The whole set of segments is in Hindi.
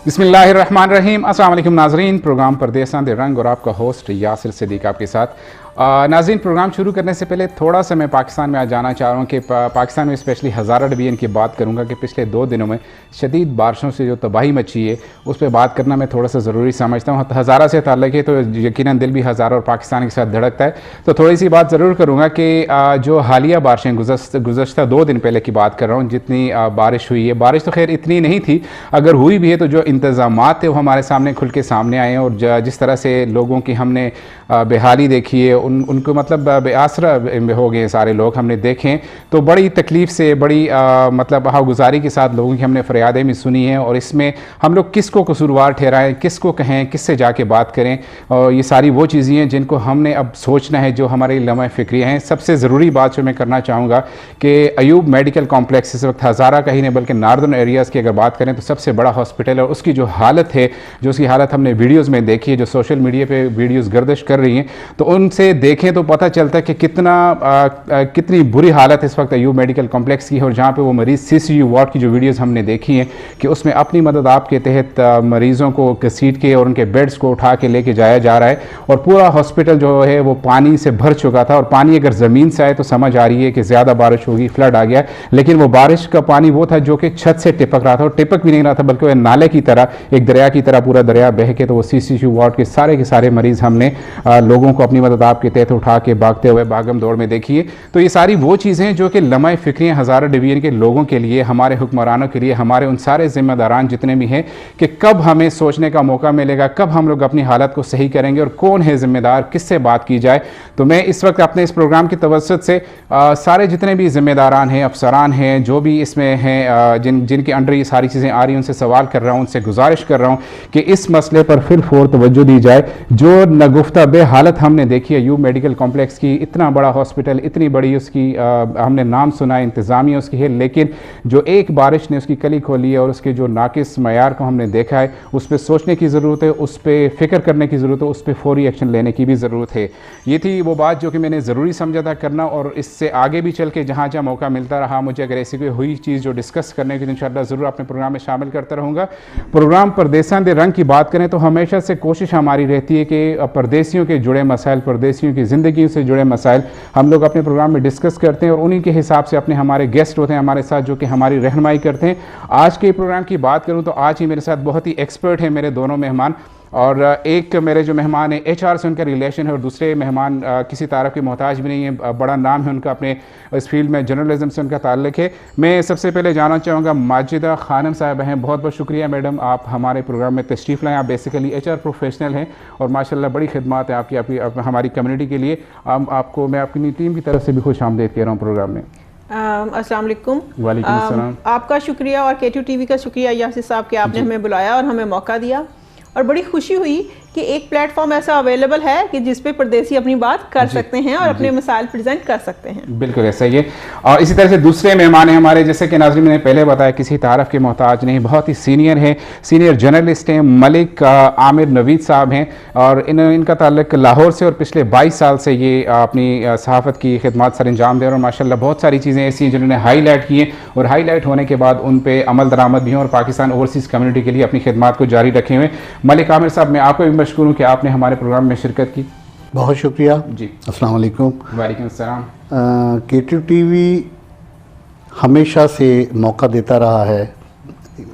बिस्मिल्लाहिर्रहमानिर्रहीम। अस्सलाम वालेकुम नाज़रीन, प्रोग्राम परदेसां दे रंग और आपका होस्ट यासिर सिद्दीक आपके साथ। नाज़रीन, प्रोग्राम शुरू करने से पहले थोड़ा सा मैं पाकिस्तान में आज जाना चाह रहा हूँ कि पाकिस्तान में स्पेशली हज़ारा डिवीज़न की बात करूँगा कि पिछले 2 दिनों में शदीद बारिशों से जो तबाही मची है उस पर बात करना मैं थोड़ा सा ज़रूरी समझता हूँ। हज़ारा से ताल्लुक़ है तो यकीनन दिल भी हज़ारा और पाकिस्तान के साथ धड़कता है, तो थोड़ी सी बात ज़रूर करूँगा कि जो हालिया बारिशें गुज़श्ता 2 दिन पहले की बात कर रहा हूँ, जितनी बारिश हुई है, बारिश तो खैर इतनी नहीं थी, अगर हुई भी है तो जो इंतज़ामात थे वो हमारे सामने खुल के सामने आए हैं। और जिस तरह से लोगों की हमने बेहाली देखी है, उनको मतलब बेआसरा हो गए सारे लोग हमने देखें, तो बड़ी तकलीफ़ से बड़ी मतलब हागुजारी के साथ लोगों की हमने फरियादें भी सुनी हैं। और इसमें हम लोग किसको कसूरवार ठहराएं, किसको कहें, किससे जाके बात करें, और ये सारी वो चीज़ें हैं जिनको हमने अब सोचना है, जो हमारे लम्हा फ़िक्रियाँ हैं। सबसे ज़रूरी बात जो मैं करना चाहूँगा कि अयूब मेडिकल कॉम्प्लेक्स इस वक्त हज़ारा का ही नहीं बल्कि नार्दर्न एरियाज़ की अगर बात करें तो सबसे बड़ा हॉस्पिटल है। और उसकी जो हालत है, जो उसकी हालत हमने वीडियोज़ में देखी है, जो सोशल मीडिया पर वीडियोज़ गर्दिश कर रही हैं, तो उनसे देखें तो पता चलता है कि कितनी बुरी हालत इस वक्त अयूब मेडिकल कॉम्प्लेक्स की है। और जहाँ पे वो मरीज़ CCU वार्ड की जो वीडियोस हमने देखी हैं कि उसमें अपनी मदद आपके तहत मरीज़ों को घसीट के और उनके बेड्स को उठा के लेके जाया जा रहा है। और पूरा हॉस्पिटल जो है वो पानी से भर चुका था, और पानी अगर ज़मीन से आए तो समझ आ रही है कि ज़्यादा बारिश होगी, फ्लड आ गया, लेकिन वो बारिश का पानी वो था जो कि छत से टिपक रहा था, और टिपक भी नहीं रहा था बल्कि वह नाले की तरह, एक दरिया की तरह पूरा दरिया बह के, तो वो CCU वार्ड के सारे मरीज़ हमने लोगों को अपनी मदद आपके तहत उठा के भागते हुए भागम दौड़ में देखिए। तो ये सारी वो चीज़ें जो कि लम्हा फ़िक्रियाँ हज़ारा डिवीज़न के लोगों के लिए, हमारे हुक्मरानों के लिए, हमारे उन सारे ज़िम्मेदारान जितने भी हैं, कि कब हमें सोचने का मौका मिलेगा, कब हम लोग अपनी हालत को सही करेंगे और कौन है ज़िम्मेदार, किससे बात की जाए। तो मैं इस वक्त अपने इस प्रोग्राम की तवज्जुह से सारे जितने भी ज़िम्मेदारान हैं, अफसरान हैं, जो भी इसमें हैं, जिनके अंडर ये सारी चीज़ें आ रही हैं, उनसे सवाल कर रहा हूँ, उनसे गुजारिश कर रहा हूँ कि इस मसले पर फिर फौर तवज्जो दी जाए। जो नगुफ्ता बे हालत हमने देखी है अयूब मेडिकल कॉम्प्लेक्स की, इतना बड़ा हॉस्पिटल, इतनी बड़ी उसकी हमने नाम सुना है, इंतज़ामिया उसकी है, लेकिन जो एक बारिश ने उसकी कली खोली है और उसके जो नाकिस मयार को हमने देखा है, उस पर सोचने की ज़रूरत है, उस पर फ़िक्र करने की ज़रूरत है, उस पर फौरी एक्शन लेने की भी ज़रूरत है। ये थी वो बात जो कि मैंने ज़रूरी समझा था करना, और इससे आगे भी चल के जहाँ जहाँ मौका मिलता रहा मुझे, अगर ऐसी कोई हुई चीज़ जो डिस्कस करने की, तो इंशाअल्लाह ज़रूर अपने प्रोग्राम में शामिल करता रहूँगा। प्रोग्राम परदेसां दे रंग की बात करें तो हमेशा से कोशिश हमारी रहती है कि परदेसियों के जुड़े मसाइल, परदेसियों की ज़िंदगी से जुड़े मसाइल हम लोग अपने प्रोग्राम में डिस्कस करते हैं, और उन्हीं के हिसाब से अपने हमारे गेस्ट होते हैं हमारे साथ जो कि हमारी रहनुमाई करते हैं। आज के प्रोग्राम की बात करूं तो आज ही मेरे साथ बहुत ही एक्सपर्ट हैं मेरे दोनों मेहमान, और एक मेरे जो मेहमान हैं HR से उनका रिलेशन है, और दूसरे मेहमान किसी तारफ़ के मोहताज भी नहीं है, बड़ा नाम है उनका, अपने इस फील्ड में जर्नलिज्म से उनका ताल्लुक़ है। मैं सबसे पहले जानना चाहूँगा, माजिदा खानम साहब हैं, बहुत बहुत शुक्रिया मैडम, आप हमारे प्रोग्राम में तशरीफ़ लाएँ। आप बेसिकली HR प्रोफेशनल हैं और माशाल्लाह बड़ी खिदमत है आपकी हमारी कम्युनिटी के लिए। आपको मैं अपनी टीम की तरफ से भी खुश आमदीद कह रहा हूँ प्रोग्राम में। अस्सलाम वालेकुम। वालेकुम अस्सलाम। आपका शुक्रिया और KTU TV का शुक्रिया यासिर साहब कि आपने हमें बुलाया और हमें मौका दिया, और बड़ी खुशी हुई कि एक प्लेटफॉर्म ऐसा अवेलेबल है कि जिस पे परदेसी अपनी बात कर सकते हैं और अपने मसाइल प्रेजेंट कर सकते हैं। बिल्कुल ऐसा ही है। और इसी तरह से दूसरे मेहमान हैं हमारे, जैसे कि नाज़रीन ने पहले बताया, किसी तारफ़ के मोहताज नहीं, बहुत ही सीनियर हैं, सीनियर जर्नलिस्ट हैं, मलिक आमिर नवीद साहब हैं, और इनका ताल्लुक लाहौर से, और पिछले 22 साल से ये अपनी सहाफ़त की खिदमत सर अंजाम दे रहे हैं। और माशाल्लाह बहुत सारी चीज़ें ऐसी हैं जिन्होंने हाईलाइट की हैं, और हाईलाइट होने के बाद उन पर अमल दरामद भी हैं, और पाकिस्तान ओवरसीज़ कम्युनिटी के लिए अपनी खिदमत को जारी रखे हुए। मलिक आमिर साहब, मैं आपको भी मशकूर हूँ कि आपने हमारे प्रोग्राम में शिरकत की। बहुत शुक्रिया जी। अस्सलाम वालेकुम। वालेकुम अस्सलाम। KTU TV हमेशा से मौका देता रहा है।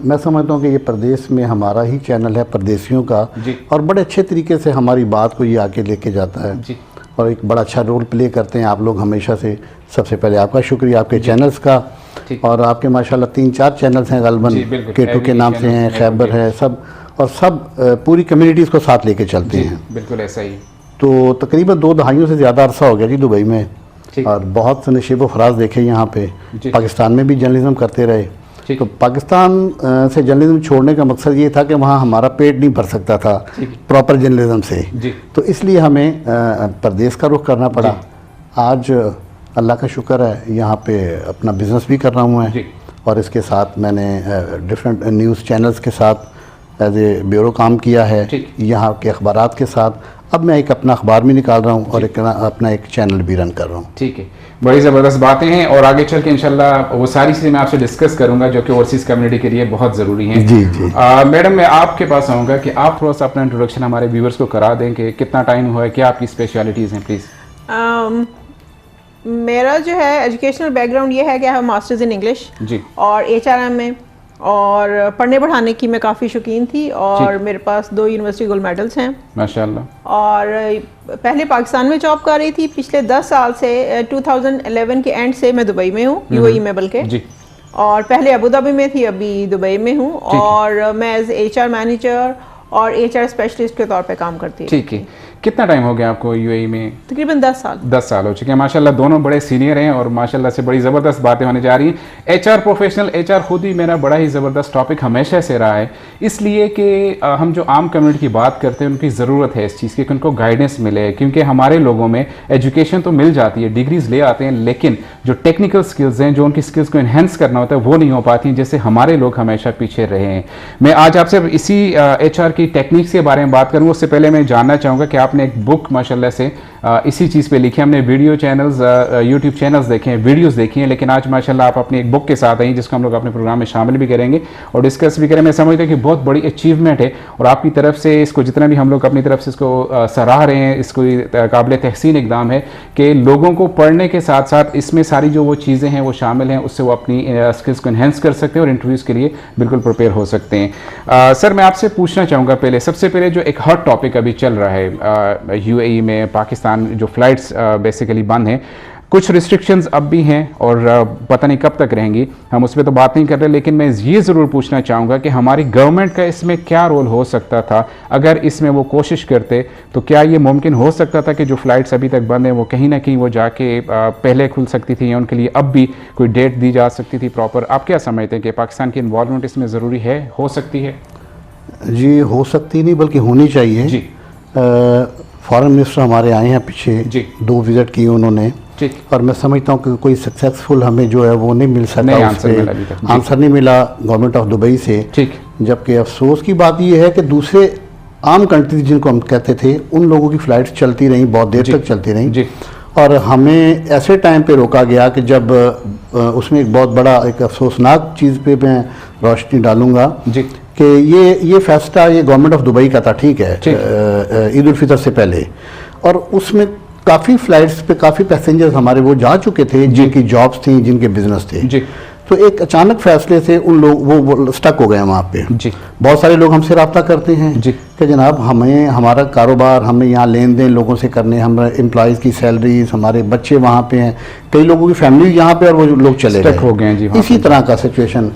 मैं समझता हूँ कि ये प्रदेश में हमारा ही चैनल है परदेसियों का, और बड़े अच्छे तरीके से हमारी बात को ये आगे लेके जाता है जी। और एक बड़ा अच्छा रोल प्ले करते हैं आप लोग हमेशा से। सबसे पहले आपका शुक्रिया आपके चैनल्स का, और आपके माशाल्लाह 3-4 चैनल्स हैं गलबन, KTU के नाम से हैं, खैबर है, सब, और सब पूरी कम्युनिटीज़ को साथ लेके चलते हैं। बिल्कुल ऐसा ही। तो तकरीबन 2 दहाइयों से ज़्यादा अरसा हो गया जी दुबई में, और बहुत से नशीब व फराज देखे यहाँ पे। पाकिस्तान में भी जर्नलिज्म करते रहे, तो पाकिस्तान से जर्नलिज्म छोड़ने का मकसद ये था कि वहाँ हमारा पेट नहीं भर सकता था प्रॉपर जर्नलिज्म से, तो इसलिए हमें प्रदेश का रुख करना पड़ा। आज अल्लाह का शुक्र है यहाँ पे अपना बिज़नेस भी कर रहा हूँ मैं, और इसके साथ मैंने डिफरेंट न्यूज़ चैनल्स के साथ एज ए ब्यूरो काम किया है, यहाँ के अखबारात के साथ, अब मैं एक अपना अखबार भी निकाल रहा हूँ और अपना एक चैनल भी रन कर रहा हूँ। ठीक है, बड़ी ज़बरदस्त बातें हैं और आगे चल के इंशाल्लाह वो सारी चीज़ें मैं आपसे डिस्कस करूंगा जो कि ओवरसीज़ कम्युनिटी के लिए बहुत ज़रूरी हैं। जी जी। मैडम, मैं आपके पास आऊँगा कि आप थोड़ा सा अपना इंट्रोडक्शन हमारे व्यूवर्स को करा दें कि कितना टाइम हुआ है, क्या आपकी स्पेशलिटीज़ हैं प्लीज़। मेरा जो है एजुकेशनल बैकग्राउंड ये है कि I have masters in English जी, और HRM में, और पढ़ने पढ़ाने की मैं काफ़ी शौकीन थी और मेरे पास 2 यूनिवर्सिटी गोल्ड मेडल्स हैं माशाल्लाह। और पहले पाकिस्तान में जॉब कर रही थी, पिछले 10 साल से 2011 के एंड से मैं दुबई में हूँ, UAE में बल्कि, जी, और पहले अबू धाबी में थी, अभी दुबई में हूँ और मैं एज HR मैनेजर और HR स्पेशलिस्ट के तौर पे काम करती हूँ। ठीक है, कितना टाइम हो गया आपको UAE में? तकरीबन 10 साल। 10 साल हो चुके हैं माशाल्लाह, दोनों बड़े सीनियर हैं और माशाल्लाह से बड़ी ज़बरदस्त बातें होने जा रही हैं। HR प्रोफेशनल, HR खुद ही मेरा बड़ा ही ज़बरदस्त टॉपिक हमेशा से रहा है, इसलिए कि हम जो आम कम्युनिटी की बात करते हैं उनकी ज़रूरत है इस चीज़ की कि उनको गाइडेंस मिले, क्योंकि हमारे लोगों में एजुकेशन तो मिल जाती है, डिग्रीज ले आते हैं, लेकिन जो टेक्निकल स्किल्स हैं, जो उनकी स्किल्स को इन्हेंस करना होता है वो नहीं हो पाती, जिससे हमारे लोग हमेशा पीछे रहे हैं। मैं आज आपसे इसी HR की टेक्निक्स के बारे में बात करूँ, उससे पहले मैं जानना चाहूँगा कि आपने एक बुक माशाल्लाह से इसी चीज़ पे लिखी है। हमने वीडियो चैनल्स, यूट्यूब चैनल्स देखे हैं, वीडियोस देखी हैं, लेकिन आज माशाल्लाह आप अपनी एक बुक के साथ आई जिसको हम लोग अपने प्रोग्राम में शामिल भी करेंगे और डिस्कस भी करें। मैं समझता हूँ कि बहुत बड़ी अचीवमेंट है और आपकी तरफ से इसको, जितना भी हम लोग अपनी तरफ से इसको सराह रहे हैं, इसको काबिल तहसीन इकदाम है कि लोगों को पढ़ने के साथ साथ इसमें सारी जो वो चीज़ें हैं वो शामिल हैं, उससे वो अपनी स्किल्स को इन्हेंस कर सकते हैं और इंटरव्यूज़ के लिए बिल्कुल प्रिपेयर हो सकते हैं। सर, मैं आपसे पूछना चाहूँगा पहले, सबसे पहले जो एक हॉट टॉपिक अभी चल रहा है UAE में, पाकिस्तान जो फ्लाइट्स बेसिकली बंद हैं, कुछ रिस्ट्रिक्शंस अब भी हैं और पता नहीं कब तक रहेंगी, हम उस पर तो बात नहीं कर रहे, लेकिन मैं ये ज़रूर पूछना चाहूँगा कि हमारी गवर्नमेंट का इसमें क्या रोल हो सकता था अगर इसमें वो कोशिश करते, तो क्या ये मुमकिन हो सकता था कि जो फ़्लाइट्स अभी तक बंद हैं वो कहीं ना कहीं वो जाके पहले खुल सकती थी या उनके लिए अब भी कोई डेट दी जा सकती थी प्रॉपर? आप क्या समझते हैं कि पाकिस्तान की इन्वॉल्वमेंट इसमें ज़रूरी है, हो सकती है? जी, हो सकती नहीं बल्कि होनी चाहिए जी। फॉरेन मिनिस्टर हमारे आए हैं पीछे, जी, 2 विज़िट किए उन्होंने, ठीक, और मैं समझता हूँ कि कोई सक्सेसफुल हमें जो है वो नहीं मिल सका, आंसर नहीं मिला गवर्नमेंट ऑफ दुबई से। ठीक, जबकि अफसोस की बात यह है कि दूसरे आम कंट्रीज जिनको हम कहते थे उन लोगों की फ़्लाइट्स चलती रहीं, बहुत देर तक चलती रहीं, और हमें ऐसे टाइम पे रोका गया कि जब उसमें एक बहुत बड़ा एक अफसोसनाक चीज़ पे मैं रोशनी डालूंगा कि ये फैसला ये गवर्नमेंट ऑफ दुबई का था, ठीक है, ईद उल फितर से पहले, और उसमें काफ़ी फ़्लाइट्स पे काफ़ी पैसेंजर्स हमारे वो जा चुके थे जिनकी जॉब्स थी, जिनके बिजनेस थे। तो एक अचानक फैसले से उन लोग वो स्टक हो गए वहाँ पे। बहुत सारे लोग हमसे रब्ता करते हैं कि जनाब हमें हमारा कारोबार, हमें यहाँ लेन देन लोगों से करने, हम एम्प्लॉयज़ की सैलरीज, हमारे बच्चे वहाँ पे हैं, कई लोगों की फैमिली यहाँ पे और वो लोग चले गए हो गए हैं, इसी तरह का सिचुएशन।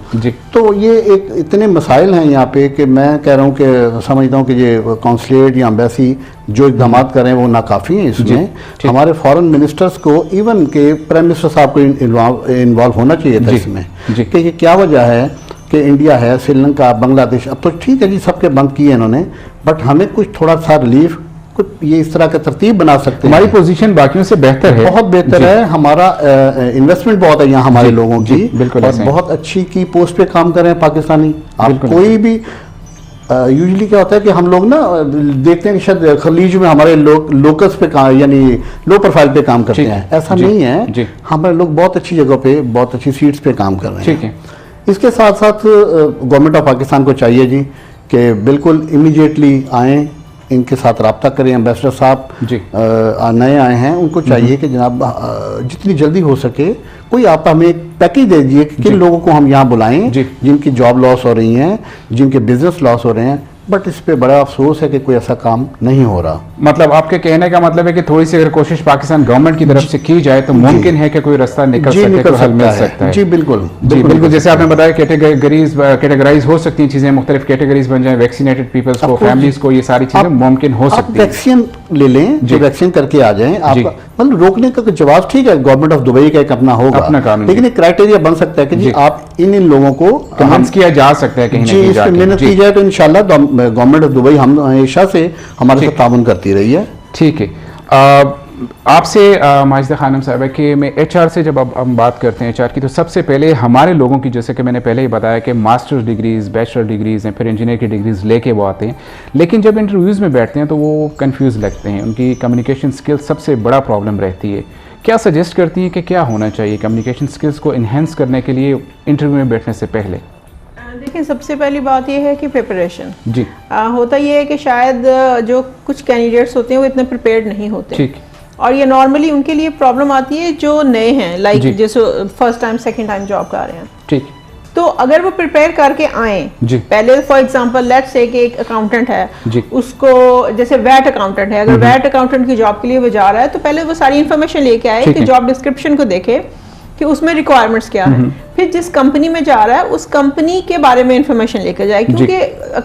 तो ये एक इतने मसाइल हैं यहाँ पे कि मैं कह रहा हूँ कि समझता हूँ कि ये कौंसलेट या एम्बेसी जो इकदाम करें वो नाकाफ़ी हैं। इसमें हमारे फॉरेन मिनिस्टर्स को, इवन के प्राइम मिनिस्टर साहब को इन्वॉल्व होना चाहिए था इसमें, कि क्या वजह है कि इंडिया है, श्रीलंका, बांग्लादेश, अब तो ठीक है जी सबके बंद किए इन्होंने, बट हमें कुछ थोड़ा सा रिलीफ, कुछ ये इस तरह का तरतीब बना सकते हैं। हमारी पोजीशन बाकियों से बेहतर है, बहुत बेहतर है, हमारा इन्वेस्टमेंट बहुत है यहाँ हमारे लोगों की, बिल्कुल, और बहुत अच्छी की पोस्ट पे काम कर रहे हैं पाकिस्तानी। आप कोई भी यूजुअली क्या होता है कि हम लोग ना देखते हैं कि शायद खलीज में हमारे लोग लोकस पे काम, यानी लो प्रोफाइल पे काम करते हैं, ऐसा नहीं है, हमारे लोग बहुत अच्छी जगह पे, बहुत अच्छी सीट्स पे काम कर रहे हैं। ठीक है, इसके साथ साथ गवर्नमेंट ऑफ पाकिस्तान को चाहिए जी कि बिल्कुल इमीडिएटली आएँ, इनके साथ रब्ता करें। एम्बेसडर साहब नए आए हैं, उनको चाहिए कि जनाब जितनी जल्दी हो सके कोई आप हमें एक पैकेज दे दीजिए कि किन लोगों को हम यहाँ बुलाएं जिनकी जॉब लॉस हो रही हैं, जिनके बिजनेस लॉस हो रहे हैं, बट इस पे बड़ा अफसोस है कि कोई ऐसा काम नहीं हो रहा। मतलब आपके कहने का मतलब है कि थोड़ी सी अगर कोशिश पाकिस्तान गवर्नमेंट की तरफ से की जाए तो मुमकिन है कि कोई रास्ता निकल सकता है। जी बिल्कुल, बिल्कुल। जैसे आपने बताया कैटेगराइज हो सकती हैं चीजें, मुख्तलिफ कैटेगरीज बन जाए, वैक्सीनेटेड पीपल्स को, फैमिलीज को, ये सारी चीजें मुमकिन हो सकती है। वैक्सीन ले लें, जो वैक्सीन करके आ जाएं, आप मतलब रोकने का जवाब ठीक है, गवर्नमेंट ऑफ दुबई का एक अपना होगा, अपना कानून, लेकिन एक क्राइटेरिया बन सकता है कि जी आप इन लोगों को कन्विंस किया जा सकता है कहीं ना कहीं, इस पे मेहनत की जाए तो इंशाल्लाह गवर्नमेंट ऑफ दुबई हम हमेशा से हमारे साथ ताउन करती रही है। ठीक है। आपसे माजिदा खानम साहब कि मैं एचआर से जब अब हम बात करते हैं एचआर की, तो सबसे पहले हमारे लोगों की, जैसे कि मैंने पहले ही बताया कि मास्टर्स डिग्रीज़, बैचलर डिग्रीज़ हैं, फिर इंजीनियर की डिग्रीज़ लेके वो आते हैं, लेकिन जब इंटरव्यूज़ में बैठते हैं तो वो कंफ्यूज लगते हैं, उनकी कम्युनिकेशन स्किल्स सबसे बड़ा प्रॉब्लम रहती है। क्या सजेस्ट करती हैं कि क्या होना चाहिए कम्युनिकेशन स्किल्स को इन्हेंस करने के लिए इंटरव्यू में बैठने से पहले? देखिए, सबसे पहली बात यह है कि प्रिपरेशन जी। होता ये है कि शायद जो कुछ कैंडिडेट्स होते हैं वो इतने प्रिपेयर्ड नहीं होते, ठीक, और ये नॉर्मली उनके लिए प्रॉब्लम आती है जो नए हैं, लाइक जैसे first time second time job कर रहे हैं। ठीक। तो अगर वो प्रिपेयर करके आए जी। पहले, फॉर एग्जांपल लेट्स से कि एक अकाउंटेंट है जी। उसको, जैसे वैट अकाउंटेंट है, अगर वैट अकाउंटेंट की जॉब के लिए वो जा रहा है तो पहले वो सारी इन्फॉर्मेशन लेके आए कि जॉब डिस्क्रिप्शन को देखे कि उसमें रिक्वायरमेंट्स क्या है, फिर जिस कंपनी में जा रहा है उस कंपनी के बारे में इंफॉर्मेशन लेकर जाए, क्योंकि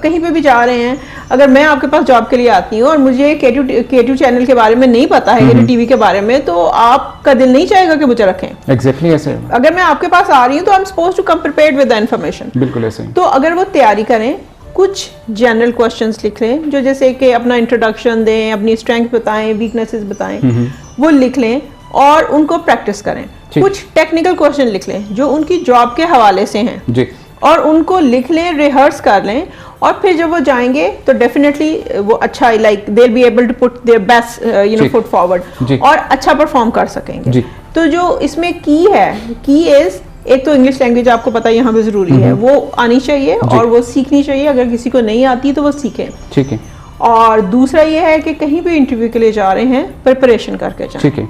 कहीं पे भी जा रहे हैं, अगर मैं आपके पास जॉब के लिए आती हूँ और मुझे K2 चैनल के बारे में नहीं पता है, K2 टीवी के बारे में, तो आपका दिल नहीं चाहेगा कि मुझे रखें। एग्जैक्टली ऐसे। अगर मैं आपके पास आ रही हूँ तो I am supposed to come prepared with the information. बिल्कुल ऐसे। तो अगर वो तैयारी करें, कुछ जनरल क्वेश्चंस लिख लें, जो जैसे कि अपना इंट्रोडक्शन दें, अपनी स्ट्रेंथ बताएं, वीकनेसेस बताएं, वो लिख लें और उनको प्रैक्टिस करें। कुछ टेक्निकल क्वेश्चन लिख लें जो उनकी जॉब के हवाले से हैं जी, और उनको लिख लें, रिहर्स कर लें, और फिर जब वो जाएंगे तो डेफिनेटली वो अच्छा, like they will be able to put their best foot forward और अच्छा परफॉर्म कर सकेंगे। तो जो इसमें की इज, एक तो इंग्लिश लैंग्वेज आपको पता है यहाँ पे जरूरी है, वो आनी चाहिए और वो सीखनी चाहिए, अगर किसी को नहीं आती तो वो सीखे। ठीक है। और दूसरा ये है कि कहीं भी इंटरव्यू के लिए जा रहे हैं प्रिपरेशन करके जाएं। ठीक है।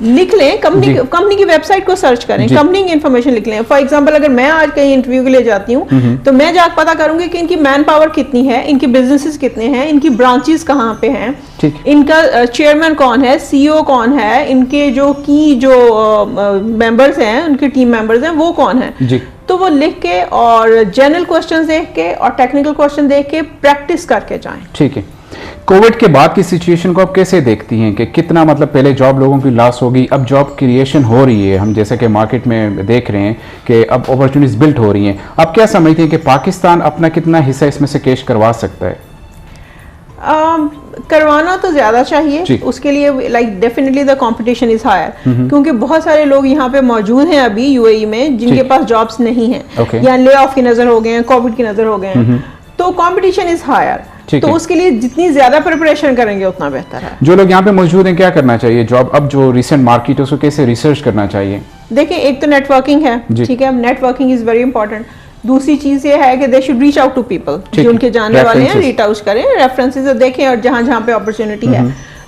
लिख लें, कंपनी की वेबसाइट को सर्च करें, कंपनी की इन्फॉर्मेशन लिख लें। फॉर एग्जांपल अगर मैं आज कहीं इंटरव्यू के लिए जाती हूँ तो मैं जाकर पता करूंगी कि इनकी मैन पावर कितनी है, इनके बिजनेसेस कितने हैं, इनकी ब्रांचेस कहाँ पे हैं, इनका चेयरमैन कौन है, सीईओ कौन है, इनके जो मेंबर्स हैं, उनके टीम मेंबर्स हैं, वो कौन है। तो वो लिख के और जनरल क्वेश्चन देख के और टेक्निकल क्वेश्चन देख के प्रैक्टिस करके जाएं। ठीक है। कोविड के बाद की सिचुएशन को आप कैसे देखती हैं कि कितना, मतलब पहले जॉब लोगों की लॉस हो गई, अब जॉब क्रिएशन हो रही है, हम जैसे कि मार्केट में देख रहे हैं कि अब अपॉर्चुनिटीज बिल्ड हो रही हैं, आप क्या समझते हैं कि पाकिस्तान अपना कितना हिस्सा इसमें से कैश करवा सकता है? करवाना तो ज्यादा चाहिए, उसके लिए like definitely the competition is higher, क्योंकि बहुत सारे लोग यहाँ पे मौजूद हैं अभी यूएई में जिनके पास जॉब्स नहीं हैं, या ले ऑफ की नजर हो गए हैं, कोविड की नजर हो गए हैं, तो कंपटीशन इज हायर। तो उसके लिए जितनी ज्यादा प्रिपरेशन करेंगे उतना बेहतर है। जो लोग यहाँ पे मौजूद हैं क्या करना चाहिए जॉब, अब जो रिसेंट मार्केट है उसको कैसे रिसर्च करना चाहिए? देखिए, एक तो नेटवर्किंग है, ठीक है, नेटवर्किंग इज वेरी इंपॉर्टेंट। दूसरी चीज ये है कि they should reach out to people जो उनके जानने वाले हैं, रीच आउट करें, रेफरेंसेस देखें और जहां जहां पे अपॉर्चुनिटी है।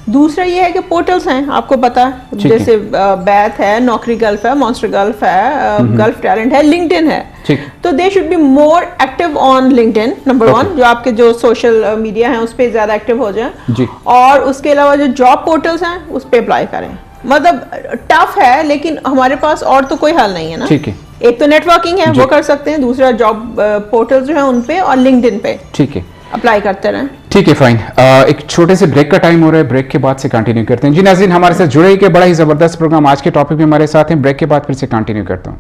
दूसरा ये है कि पोर्टल्स हैं, आपको पता है, जैसे बैथ है, नौकरी गल्फ है, मॉन्स्टर गल्फ है, गल्फ टैलेंट है, लिंक्डइन है, तो they should be more active on LinkedIn, number 1, जो आपके जो सोशल मीडिया है उस पर ज्यादा एक्टिव हो जाए, और उसके अलावा जो जॉब पोर्टल्स हैं उस पर अप्लाई करें। मतलब टफ है लेकिन हमारे पास और तो कोई हल नहीं है ना। ठीक है। एक तो नेटवर्किंग है, वो कर सकते हैं, दूसरा जॉब पोर्टल जो है उन पे और लिंक्डइन पे ठीक है अप्लाई करते रहें। ठीक है, फाइन। एक छोटे से ब्रेक का टाइम हो रहा है, ब्रेक के बाद से कंटिन्यू करते हैं। जी नाज़रीन, हमारे साथ जुड़े के बड़ा ही जबरदस्त प्रोग्राम आज के टॉपिक में हमारे साथ हैं, ब्रेक के बाद फिर से कंटिन्यू करता हूँ।